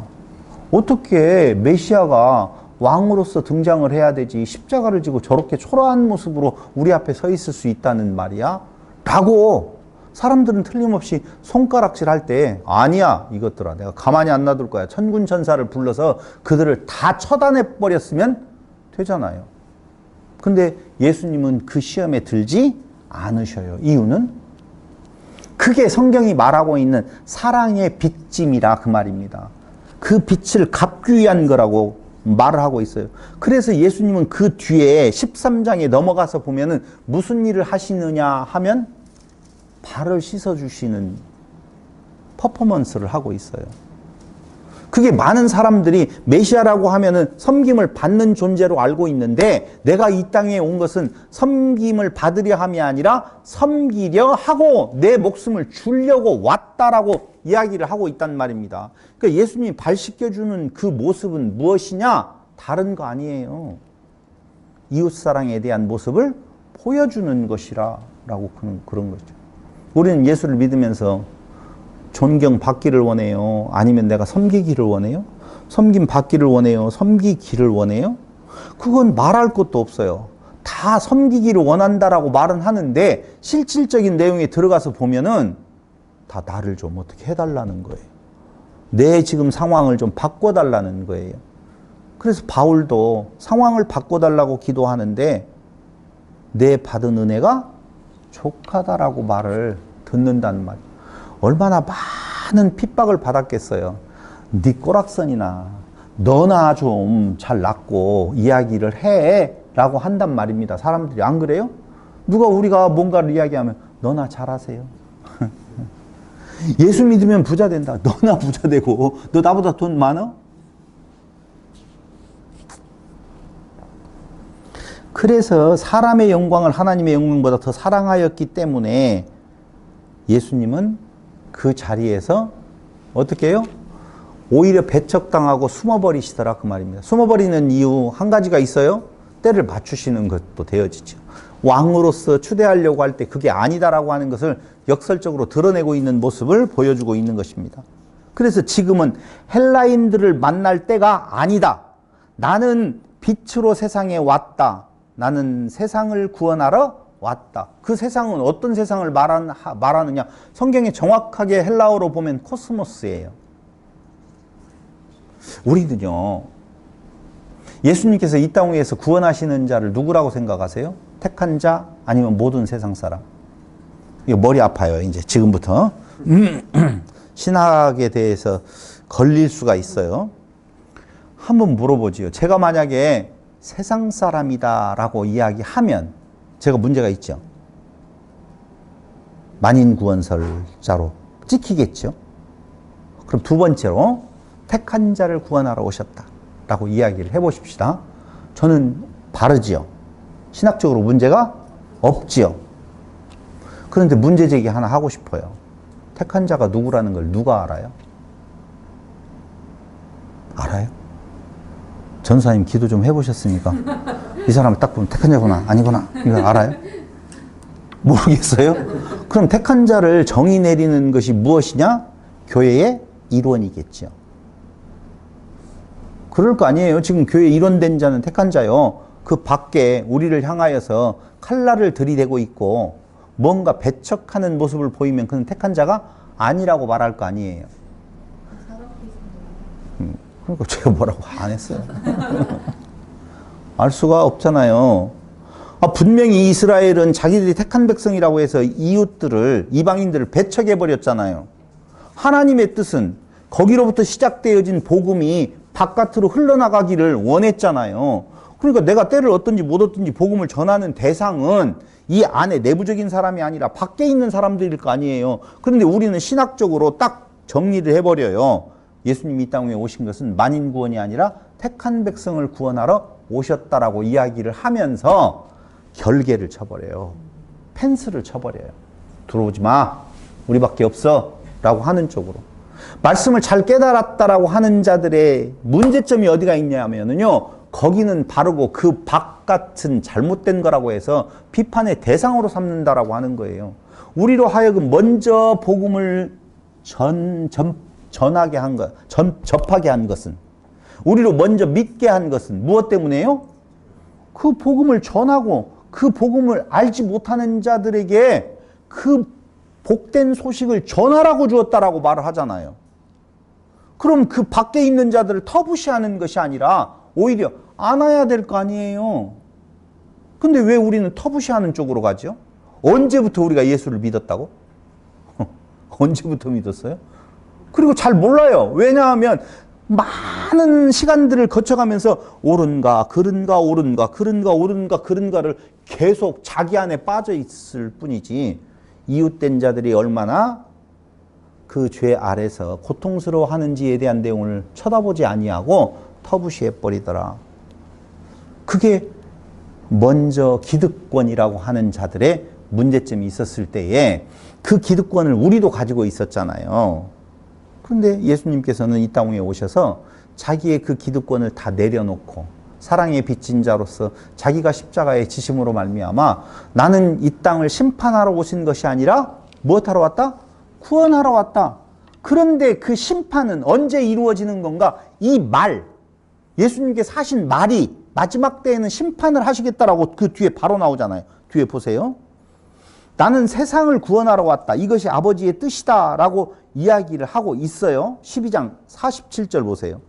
어떻게 메시아가 왕으로서 등장을 해야 되지 십자가를 지고 저렇게 초라한 모습으로 우리 앞에 서 있을 수 있다는 말이야? 라고 사람들은 틀림없이 손가락질 할 때 아니야 이것들아 내가 가만히 안 놔둘 거야. 천군 천사를 불러서 그들을 다 처단해 버렸으면 되잖아요. 근데 예수님은 그 시험에 들지 않으셔요. 이유는? 그게 성경이 말하고 있는 사랑의 빚짐이라 그 말입니다. 그 빛을 갚기 위한 거라고 말을 하고 있어요. 그래서 예수님은 그 뒤에 13장에 넘어가서 보면은 무슨 일을 하시느냐 하면 발을 씻어주시는 퍼포먼스를 하고 있어요. 그게 많은 사람들이 메시아라고 하면은 섬김을 받는 존재로 알고 있는데 내가 이 땅에 온 것은 섬김을 받으려 함이 아니라 섬기려 하고 내 목숨을 주려고 왔다라고 이야기를 하고 있단 말입니다. 그러니까 예수님이 발 씻겨주는 그 모습은 무엇이냐? 다른 거 아니에요. 이웃사랑에 대한 모습을 보여주는 것이라고 그런 거죠. 우리는 예수를 믿으면서 존경받기를 원해요? 아니면 내가 섬기기를 원해요? 섬김 받기를 원해요? 섬기기를 원해요? 그건 말할 것도 없어요. 다 섬기기를 원한다라고 말은 하는데 실질적인 내용에 들어가서 보면은 다 나를 좀 어떻게 해달라는 거예요. 내 지금 상황을 좀 바꿔달라는 거예요. 그래서 바울도 상황을 바꿔달라고 기도하는데 내 받은 은혜가 족하다라고 말을 듣는다는 말이에요. 얼마나 많은 핍박을 받았겠어요. 네 꼬락선이나 너나 좀 잘 낫고 이야기를 해 라고 한단 말입니다. 사람들이 안 그래요? 누가 우리가 뭔가를 이야기하면 너나 잘하세요. 예수 믿으면 부자 된다. 너나 부자 되고 너 나보다 돈 많아? 그래서 사람의 영광을 하나님의 영광보다 더 사랑하였기 때문에 예수님은 그 자리에서 어떻게 해요? 오히려 배척당하고 숨어버리시더라 그 말입니다. 숨어버리는 이유 한 가지가 있어요. 때를 맞추시는 것도 되어지죠. 왕으로서 추대하려고 할 때 그게 아니다라고 하는 것을 역설적으로 드러내고 있는 모습을 보여주고 있는 것입니다. 그래서 지금은 헬라인들을 만날 때가 아니다. 나는 빛으로 세상에 왔다. 나는 세상을 구원하러 왔다. 그 세상은 어떤 세상을 말하느냐? 성경에 정확하게 헬라어로 보면 코스모스예요. 우리는요, 예수님께서 이 땅 위에서 구원하시는 자를 누구라고 생각하세요? 택한 자 아니면 모든 세상 사람? 이거 머리 아파요, 이제 지금부터. 신학에 대해서 걸릴 수가 있어요. 한번 물어보지요. 제가 만약에 세상 사람이다라고 이야기하면 제가 문제가 있죠. 만인구원설자로 찍히겠죠. 그럼 두 번째로 택한 자를 구원하러 오셨다라고 이야기를 해보십시다. 저는 바르지요. 신학적으로 문제가 없지요. 그런데 문제 제기 하나 하고 싶어요. 택한 자가 누구라는 걸 누가 알아요? 알아요? 전사님 기도 좀 해보셨습니까? 이 사람을 딱 보면 택한 자구나 아니구나 이거 알아요? 모르겠어요? 그럼 택한 자를 정의 내리는 것이 무엇이냐? 교회의 일원이겠죠. 그럴 거 아니에요. 지금 교회 일원된 자는 택한 자요. 그 밖에 우리를 향하여서 칼날을 들이대고 있고 뭔가 배척하는 모습을 보이면 그는 택한 자가 아니라고 말할 거 아니에요. 그러니까 제가 뭐라고 안 했어요. 알 수가 없잖아요. 분명히 이스라엘은 자기들이 택한 백성이라고 해서 이웃들을, 이방인들을 배척해버렸잖아요. 하나님의 뜻은 거기로부터 시작되어진 복음이 바깥으로 흘러나가기를 원했잖아요. 그러니까 내가 때를 얻든지 못 얻든지 복음을 전하는 대상은 이 안에 내부적인 사람이 아니라 밖에 있는 사람들일 거 아니에요. 그런데 우리는 신학적으로 딱 정리를 해버려요. 예수님이 이 땅에 오신 것은 만인 구원이 아니라 택한 백성을 구원하러 오셨다라고 이야기를 하면서 결계를 쳐버려요. 펜스를 쳐버려요. 들어오지 마. 우리밖에 없어. 라고 하는 쪽으로. 말씀을 잘 깨달았다라고 하는 자들의 문제점이 어디가 있냐면요. 거기는 바르고 그 바깥은 잘못된 거라고 해서 비판의 대상으로 삼는다라고 하는 거예요. 우리로 하여금 먼저 복음을 전하게 한 것, 접하게 한 것은, 우리로 먼저 믿게 한 것은 무엇 때문에요? 그 복음을 전하고 그 복음을 알지 못하는 자들에게 그 복된 소식을 전하라고 주었다라고 말을 하잖아요. 그럼 그 밖에 있는 자들을 터부시하는 것이 아니라 오히려 안아야 될 거 아니에요. 근데 왜 우리는 터부시하는 쪽으로 가죠? 언제부터 우리가 예수를 믿었다고? 언제부터 믿었어요? 그리고 잘 몰라요. 왜냐하면 많은 시간들을 거쳐가면서 옳은가 그른가 옳은가 그른가 옳은가 그른가를 계속 자기 안에 빠져 있을 뿐이지 이웃된 자들이 얼마나 그 죄 아래서 고통스러워하는지에 대한 내용을 쳐다보지 아니하고 터부시해버리더라. 그게 먼저 기득권이라고 하는 자들의 문제점이 있었을 때에 그 기득권을 우리도 가지고 있었잖아요. 그런데 예수님께서는 이 땅 위에 오셔서 자기의 그 기득권을 다 내려놓고 사랑의 빚진 자로서 자기가 십자가의 지심으로 말미암아 나는 이 땅을 심판하러 오신 것이 아니라 무엇하러 왔다? 구원하러 왔다. 그런데 그 심판은 언제 이루어지는 건가? 이 말, 예수님께서 하신 말이 마지막 때에는 심판을 하시겠다라고 그 뒤에 바로 나오잖아요. 뒤에 보세요. 나는 세상을 구원하러 왔다. 이것이 아버지의 뜻이다 라고 이야기를 하고 있어요. 12장 47절 보세요.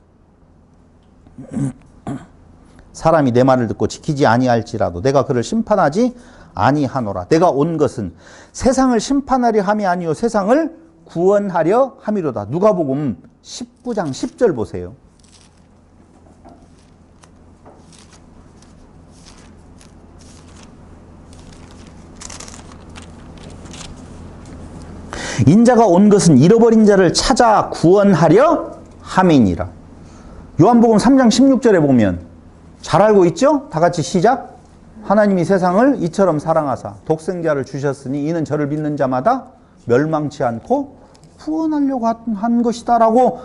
사람이 내 말을 듣고 지키지 아니할지라도 내가 그를 심판하지 아니하노라. 내가 온 것은 세상을 심판하려 함이 아니요 세상을 구원하려 함이로다. 누가복음 19장 10절 보세요. 인자가 온 것은 잃어버린 자를 찾아 구원하려 함이니라. 요한복음 3장 16절에 보면 잘 알고 있죠? 다 같이 시작. 하나님이 세상을 이처럼 사랑하사 독생자를 주셨으니 이는 저를 믿는 자마다 멸망치 않고 구원하려고 한 것이다 라고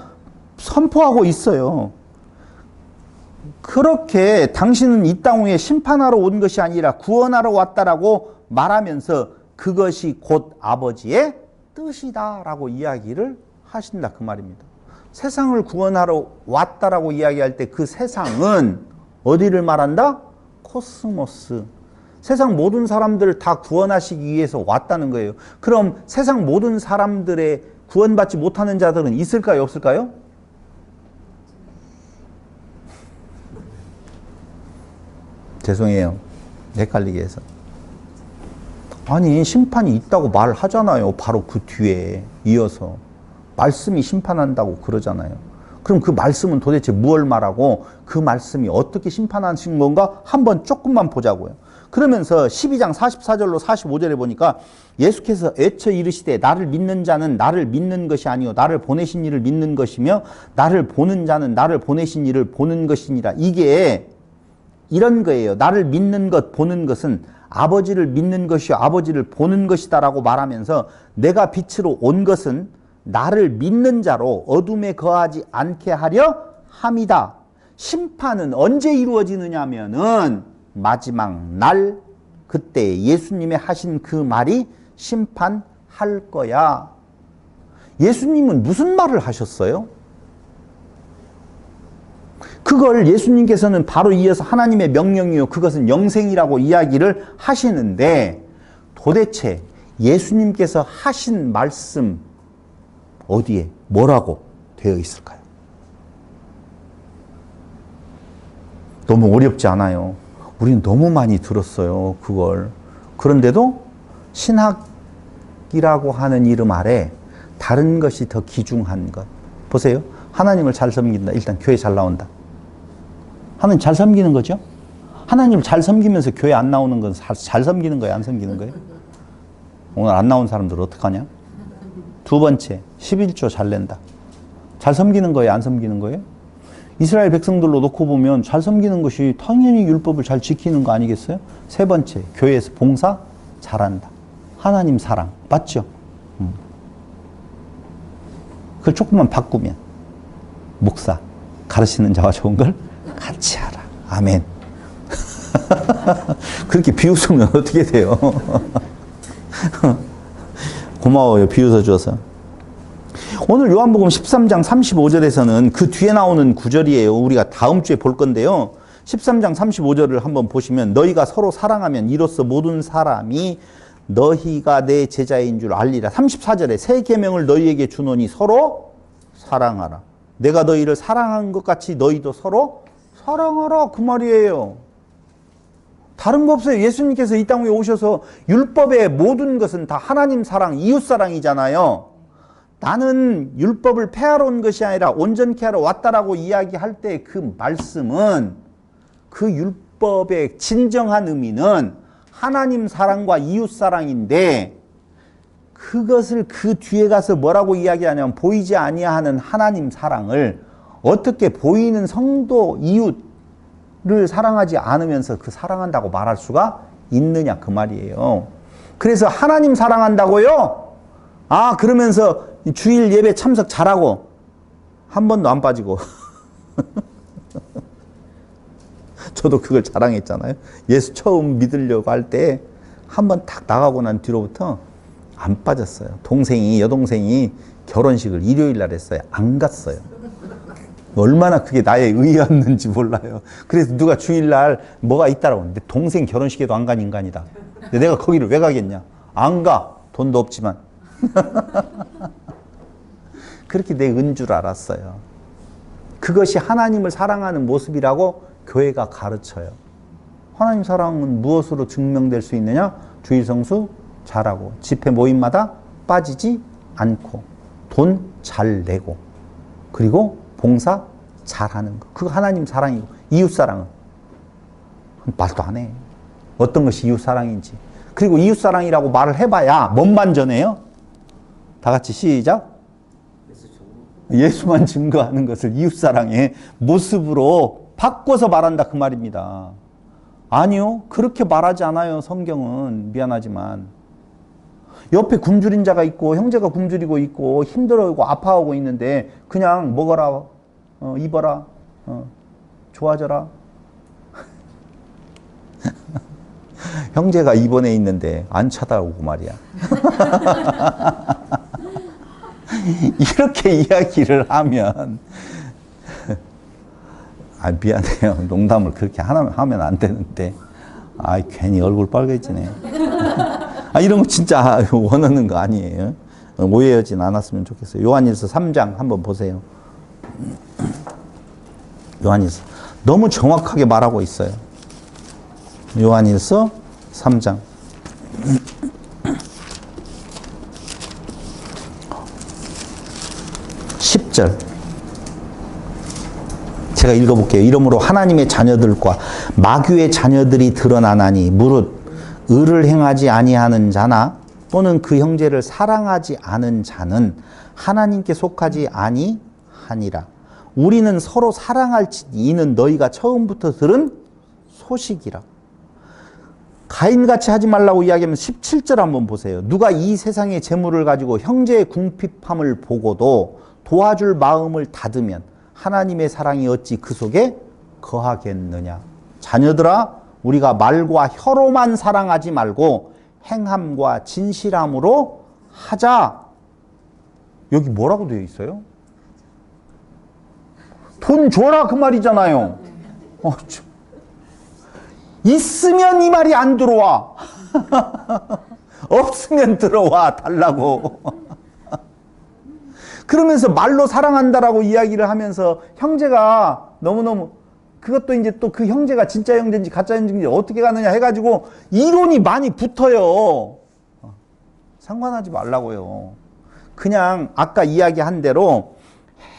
선포하고 있어요. 그렇게 당신은 이 땅 위에 심판하러 온 것이 아니라 구원하러 왔다라고 말하면서 그것이 곧 아버지의 뜻이다 라고 이야기를 하신다 그 말입니다. 세상을 구원하러 왔다라고 이야기할 때 그 세상은 어디를 말한다? 코스모스, 세상 모든 사람들을 다 구원하시기 위해서 왔다는 거예요. 그럼 세상 모든 사람들의 구원받지 못하는 자들은 있을까요? 없을까요? 죄송해요. 헷갈리게 해서. 아니, 심판이 있다고 말하잖아요. 바로 그 뒤에 이어서. 말씀이 심판한다고 그러잖아요. 그럼 그 말씀은 도대체 무엇을 말하고 그 말씀이 어떻게 심판하신 건가? 한번 조금만 보자고요. 그러면서 12장 44절로 45절에 보니까 예수께서 애처 이르시되 나를 믿는 자는 나를 믿는 것이 아니요 나를 보내신 이를 믿는 것이며 나를 보는 자는 나를 보내신 이를 보는 것이니라. 이게 이런 거예요. 나를 믿는 것, 보는 것은 아버지를 믿는 것이요 아버지를 보는 것이다라고 말하면서 내가 빛으로 온 것은 나를 믿는 자로 어둠에 거하지 않게 하려 함이다. 심판은 언제 이루어지느냐 하면은 마지막 날 그때 예수님의 하신 그 말이 심판할 거야. 예수님은 무슨 말을 하셨어요? 그걸 예수님께서는 바로 이어서 하나님의 명령이요 그것은 영생이라고 이야기를 하시는데 도대체 예수님께서 하신 말씀 어디에 뭐라고 되어 있을까요? 너무 어렵지 않아요. 우리는 너무 많이 들었어요. 그걸. 그런데도 신학이라고 하는 이름 아래 다른 것이 더 귀중한 것. 보세요. 하나님을 잘 섬긴다. 일단 교회 잘 나온다. 하나님 잘 섬기는 거죠? 하나님을 잘 섬기면서 교회 안 나오는 건 잘 섬기는 거예요? 안 섬기는 거예요? 오늘 안 나온 사람들 어떡하냐? 두 번째, 11조 잘 낸다. 잘 섬기는 거예요? 안 섬기는 거예요? 이스라엘 백성들로 놓고 보면 잘 섬기는 것이 당연히 율법을 잘 지키는 거 아니겠어요? 세 번째, 교회에서 봉사 잘한다. 하나님 사랑. 맞죠? 그걸 조금만 바꾸면 목사, 가르치는 자와 좋은 걸 같이 하라. 아멘. 그렇게 비웃으면 어떻게 돼요? 고마워요. 비웃어 줘서. 오늘 요한복음 13장 35절에서는 그 뒤에 나오는 구절이에요. 우리가 다음 주에 볼 건데요. 13장 35절을 한번 보시면 너희가 서로 사랑하면 이로써 모든 사람이 너희가 내 제자인 줄 알리라. 34절에 새 계명을 너희에게 주노니 서로 사랑하라. 내가 너희를 사랑한 것 같이 너희도 서로 사랑하라. 그 말이에요. 다른 거 없어요. 예수님께서 이 땅에 오셔서 율법의 모든 것은 다 하나님 사랑, 이웃 사랑이잖아요. 나는 율법을 폐하러 온 것이 아니라 온전케 하러 왔다라고 이야기할 때 그 말씀은 그 율법의 진정한 의미는 하나님 사랑과 이웃 사랑인데 그것을 그 뒤에 가서 뭐라고 이야기하냐면 보이지 아니하는 하나님 사랑을 어떻게 보이는 성도 이웃을 사랑하지 않으면서 그 사랑한다고 말할 수가 있느냐 그 말이에요. 그래서 하나님 사랑한다고요? 아 그러면서 주일 예배 참석 잘하고 한 번도 안 빠지고 저도 그걸 자랑했잖아요. 예수 처음 믿으려고 할 때 한 번 딱 나가고 난 뒤로부터 안 빠졌어요. 여동생이 결혼식을 일요일 날 했어요. 안 갔어요. 얼마나 그게 나의 의였는지 몰라요. 그래서 누가 주일날 뭐가 있다라고 하는데 동생 결혼식에도 안 간 인간이다. 근데 내가 거기를 왜 가겠냐? 안 가. 돈도 없지만. 그렇게 내 은 줄 알았어요. 그것이 하나님을 사랑하는 모습이라고 교회가 가르쳐요. 하나님 사랑은 무엇으로 증명될 수 있느냐? 주일 성수 잘하고 집회 모임마다 빠지지 않고 돈 잘 내고 그리고 봉사 잘하는 거. 그거 하나님 사랑이고 이웃 사랑은 말도 안 해. 어떤 것이 이웃 사랑인지. 그리고 이웃 사랑이라고 말을 해봐야 뭔만 전해요? 다 같이 시작. 예수만 증거하는 것을 이웃 사랑의 모습으로 바꿔서 말한다 그 말입니다. 아니요. 그렇게 말하지 않아요. 성경은. 미안하지만. 옆에 굶주린 자가 있고 형제가 굶주리고 있고 힘들어하고 아파하고 있는데 그냥 먹어라, 입어라, 좋아져라. 형제가 입원해 있는데 안 쳐다오고 말이야. 이렇게 이야기를 하면 미안해요. 농담을 그렇게 하면 안 되는데 아, 괜히 얼굴 빨개지네. 아, 이런 거 진짜 원하는 거 아니에요. 오해하진 않았으면 좋겠어요. 요한일서 3장 한번 보세요. 요한일서 너무 정확하게 말하고 있어요. 요한일서 3장 10절 제가 읽어볼게요. 이러므로 하나님의 자녀들과 마귀의 자녀들이 드러나나니 무릇 의를 행하지 아니하는 자나 또는 그 형제를 사랑하지 않은 자는 하나님께 속하지 아니하니라. 우리는 서로 사랑할지니 이는 너희가 처음부터 들은 소식이라. 가인같이 하지 말라고 이야기하면 17절 한번 보세요. 누가 이 세상의 재물을 가지고 형제의 궁핍함을 보고도 도와줄 마음을 닫으면 하나님의 사랑이 어찌 그 속에 거하겠느냐. 자녀들아, 우리가 말과 혀로만 사랑하지 말고 행함과 진실함으로 하자. 여기 뭐라고 되어 있어요? 돈 줘라 그 말이잖아요. 있으면 이 말이 안 들어와. 없으면 들어와 달라고. 그러면서 말로 사랑한다라고 이야기를 하면서 형제가 너무너무 그것도 이제 또 그 형제가 진짜 형제인지 가짜 형제인지 어떻게 가느냐 해가지고 이론이 많이 붙어요. 상관하지 말라고요. 그냥 아까 이야기한 대로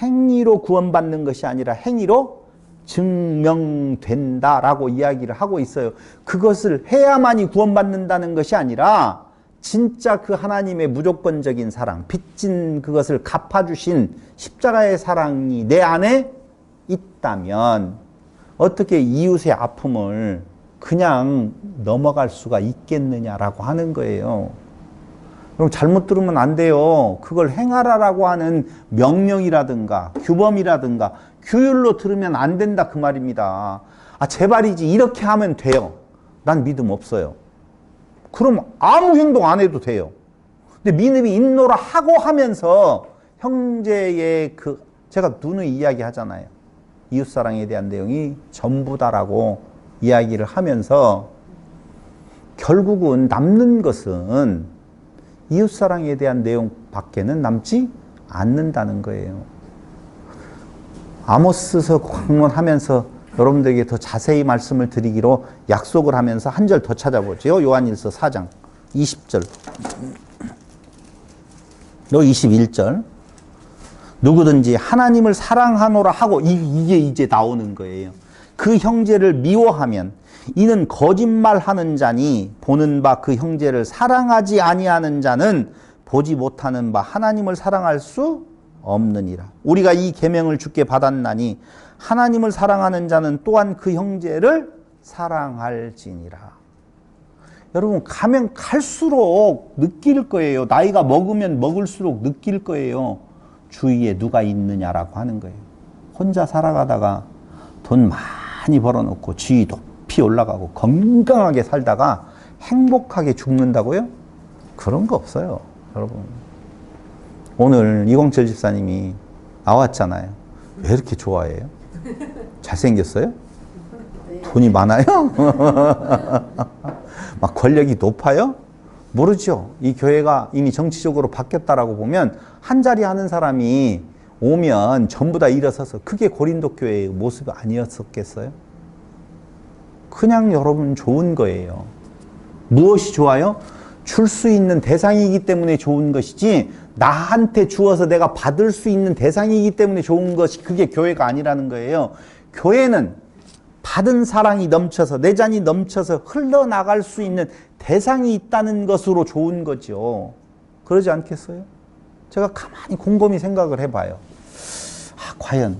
행위로 구원받는 것이 아니라 행위로 증명된다라고 이야기를 하고 있어요. 그것을 해야만이 구원받는다는 것이 아니라 진짜 그 하나님의 무조건적인 사랑, 빚진 그것을 갚아주신 십자가의 사랑이 내 안에 있다면 어떻게 이웃의 아픔을 그냥 넘어갈 수가 있겠느냐라고 하는 거예요. 그럼 잘못 들으면 안 돼요. 그걸 행하라라고 하는 명령이라든가 규범이라든가 규율로 들으면 안 된다 그 말입니다. 아, 제발이지 이렇게 하면 돼요. 난 믿음 없어요. 그럼 아무 행동 안 해도 돼요. 근데 믿음이 있노라 하고 하면서 형제의 제가 누누이 이야기 하잖아요. 이웃사랑에 대한 내용이 전부다라고 이야기를 하면서 결국은 남는 것은 이웃사랑에 대한 내용 밖에는 남지 않는다는 거예요. 아모스서 강론하면서 여러분들에게 더 자세히 말씀을 드리기로 약속을 하면서 한 절 더 찾아보죠. 요한일서 4장 20절 또 21절 누구든지 하나님을 사랑하노라 하고 이게 이제 나오는 거예요. 그 형제를 미워하면 이는 거짓말하는 자니 보는 바 그 형제를 사랑하지 아니하는 자는 보지 못하는 바 하나님을 사랑할 수 없느니라. 우리가 이 계명을 주께 받았나니 하나님을 사랑하는 자는 또한 그 형제를 사랑할지니라. 여러분 가면 갈수록 느낄 거예요. 나이가 먹으면 먹을수록 느낄 거예요. 주위에 누가 있느냐라고 하는 거예요. 혼자 살아가다가 돈 많이 벌어놓고 지위 높이 올라가고 건강하게 살다가 행복하게 죽는다고요? 그런 거 없어요. 여러분 오늘 이광철 집사님이 나왔잖아요. 왜 이렇게 좋아해요? 잘생겼어요? 돈이 많아요? 막 권력이 높아요? 모르죠. 이 교회가 이미 정치적으로 바뀌었다라고 보면 한 자리 하는 사람이 오면 전부 다 일어서서 그게 고린도 교회의 모습이 아니었었겠어요? 그냥 여러분 좋은 거예요. 무엇이 좋아요? 줄 수 있는 대상이기 때문에 좋은 것이지 나한테 주어서 내가 받을 수 있는 대상이기 때문에 좋은 것이 그게 교회가 아니라는 거예요. 교회는 받은 사랑이 넘쳐서 내 잔이 넘쳐서 흘러나갈 수 있는 대상이 있다는 것으로 좋은 거죠. 그러지 않겠어요? 제가 가만히 곰곰이 생각을 해봐요. 과연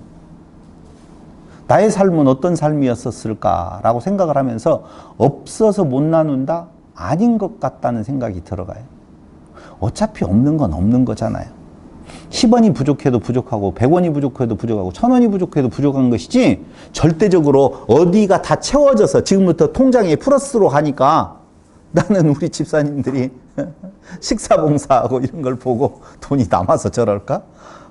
나의 삶은 어떤 삶이었을까라고 생각을 하면서 없어서 못 나눈다? 아닌 것 같다는 생각이 들어가요. 어차피 없는 건 없는 거잖아요. 10원이 부족해도 부족하고 100원이 부족해도 부족하고 1000원이 부족해도 부족한 것이지 절대적으로 어디가 다 채워져서 지금부터 통장에 플러스로 가니까 나는 우리 집사님들이 식사봉사하고 이런 걸 보고 돈이 남아서 저럴까?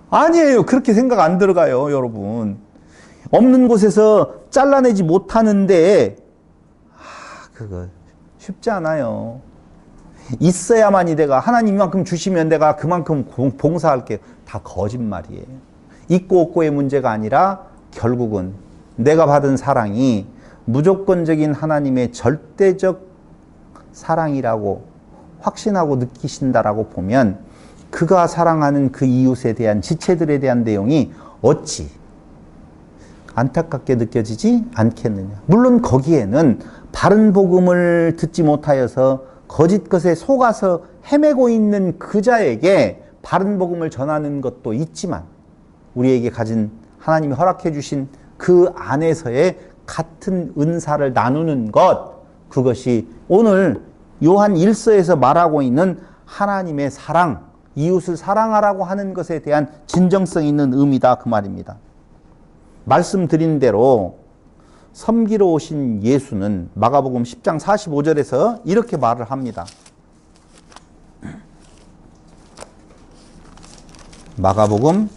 아니에요. 그렇게 생각 안 들어가요, 여러분. 없는 곳에서 잘라내지 못하는데 그거 쉽지 않아요. 있어야만이 내가 하나님 이만큼 주시면 내가 그만큼 봉사할게. 다 거짓말이에요. 있고 없고의 문제가 아니라 결국은 내가 받은 사랑이 무조건적인 하나님의 절대적 사랑이라고 확신하고 느끼신다라고 보면 그가 사랑하는 그 이웃에 대한 지체들에 대한 내용이 어찌 안타깝게 느껴지지 않겠느냐. 물론 거기에는 바른 복음을 듣지 못하여서 거짓 것에 속아서 헤매고 있는 그 자에게 바른 복음을 전하는 것도 있지만 우리에게 가진 하나님이 허락해 주신 그 안에서의 같은 은사를 나누는 것, 그것이 오늘 요한 1서에서 말하고 있는 하나님의 사랑, 이웃을 사랑하라고 하는 것에 대한 진정성 있는 의미다 그 말입니다. 말씀드린 대로 섬기러 오신 예수는 마가복음 10장 45절에서 이렇게 말을 합니다. 마가복음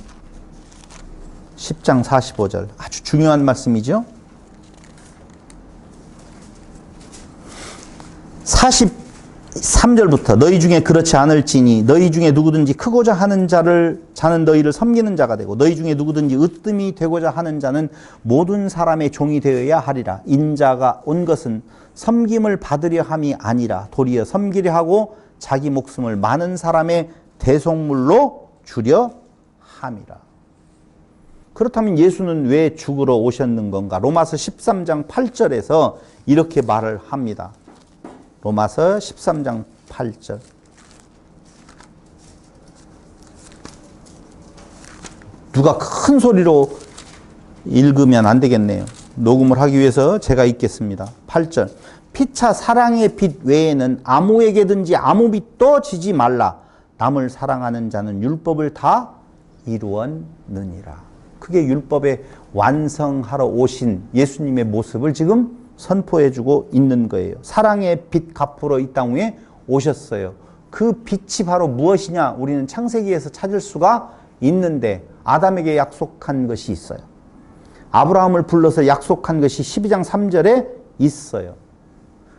10장 45절 아주 중요한 말씀이죠. 43절부터 너희 중에 그렇지 않을지니 너희 중에 누구든지 크고자 하는 자는 너희를 섬기는 자가 되고 너희 중에 누구든지 으뜸이 되고자 하는 자는 모든 사람의 종이 되어야 하리라. 인자가 온 것은 섬김을 받으려 함이 아니라 도리어 섬기려 하고 자기 목숨을 많은 사람의 대속물로 주려 함이라. 그렇다면 예수는 왜 죽으러 오셨는 건가? 로마서 13장 8절에서 이렇게 말을 합니다. 로마서 13장 8절. 누가 큰 소리로 읽으면 안 되겠네요. 녹음을 하기 위해서 제가 읽겠습니다. 8절. 피차 사랑의 빛 외에는 아무에게든지 아무 빛도 지지 말라. 남을 사랑하는 자는 율법을 다 이루었느니라. 그게 율법의 완성하러 오신 예수님의 모습을 지금 선포해주고 있는 거예요. 사랑의 빛 갚으러 이 땅 위에 오셨어요. 그 빛이 바로 무엇이냐? 우리는 창세기에서 찾을 수가 있는데 아담에게 약속한 것이 있어요. 아브라함을 불러서 약속한 것이 12장 3절에 있어요.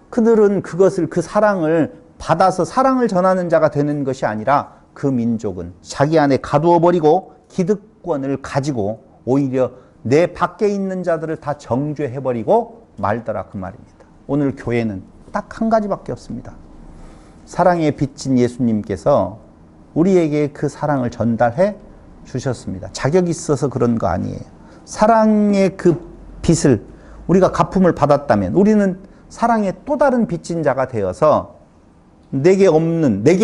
그들은 그것을 그 사랑을 받아서 사랑을 전하는 자가 되는 것이 아니라 그 민족은 자기 안에 가두어 버리고 기득권을 가지고 오히려 내 밖에 있는 자들을 다 정죄해버리고 말더라 그 말입니다. 오늘 교회는 딱 한 가지밖에 없습니다. 사랑에 비친 예수님께서 우리에게 그 사랑을 전달해 주셨습니다. 자격이 있어서 그런 거 아니에요. 사랑의 그 빛을 우리가 갚음을 받았다면 우리는 사랑의 또 다른 빚진 자가 되어서 내게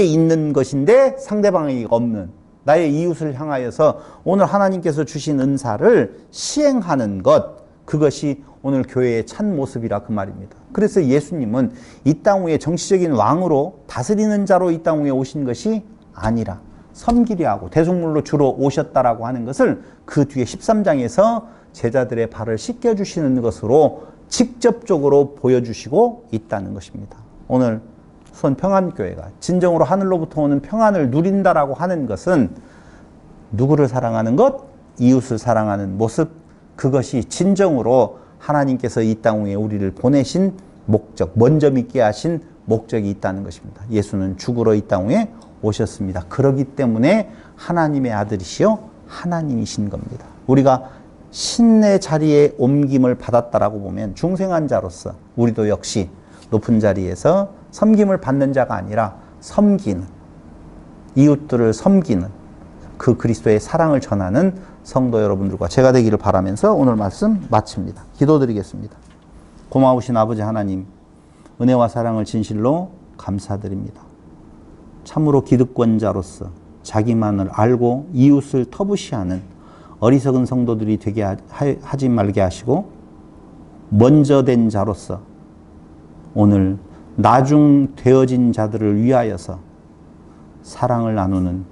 있는 것인데 상대방에게 없는 나의 이웃을 향하여서 오늘 하나님께서 주신 은사를 시행하는 것, 그것이 오늘 교회의 참 모습이라 그 말입니다. 그래서 예수님은 이 땅 위에 정치적인 왕으로 다스리는 자로 이 땅 위에 오신 것이 아니라 섬기려 하고 대속물로 주로 오셨다라고 하는 것을 그 뒤에 13장에서 제자들의 발을 씻겨주시는 것으로 직접적으로 보여주시고 있다는 것입니다. 오늘 수원평안교회가 진정으로 하늘로부터 오는 평안을 누린다라고 하는 것은 누구를 사랑하는 것? 이웃을 사랑하는 모습, 그것이 진정으로 하나님께서 이 땅 위에 우리를 보내신 목적, 먼저 믿게 하신 목적이 있다는 것입니다. 예수는 죽으러 이 땅 위에 오셨습니다. 그렇기 때문에 하나님의 아들이시요 하나님이신 겁니다. 우리가 신의 자리에 옮김을 받았다라고 보면 중생한 자로서 우리도 역시 높은 자리에서 섬김을 받는 자가 아니라 섬기는, 이웃들을 섬기는 그 그리스도의 사랑을 전하는 성도 여러분들과 제가 되기를 바라면서 오늘 말씀 마칩니다. 기도드리겠습니다. 고마우신 아버지 하나님, 은혜와 사랑을 진실로 감사드립니다. 참으로 기득권자로서 자기만을 알고 이웃을 터부시하는 어리석은 성도들이 되게 하지 말게 하시고 먼저 된 자로서 오늘 나중 되어진 자들을 위하여서 사랑을 나누는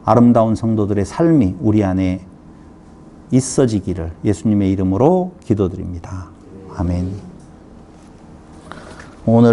아름다운 성도들의 삶이 우리 안에 있어지기를 예수님의 이름으로 기도드립니다. 아멘. 오늘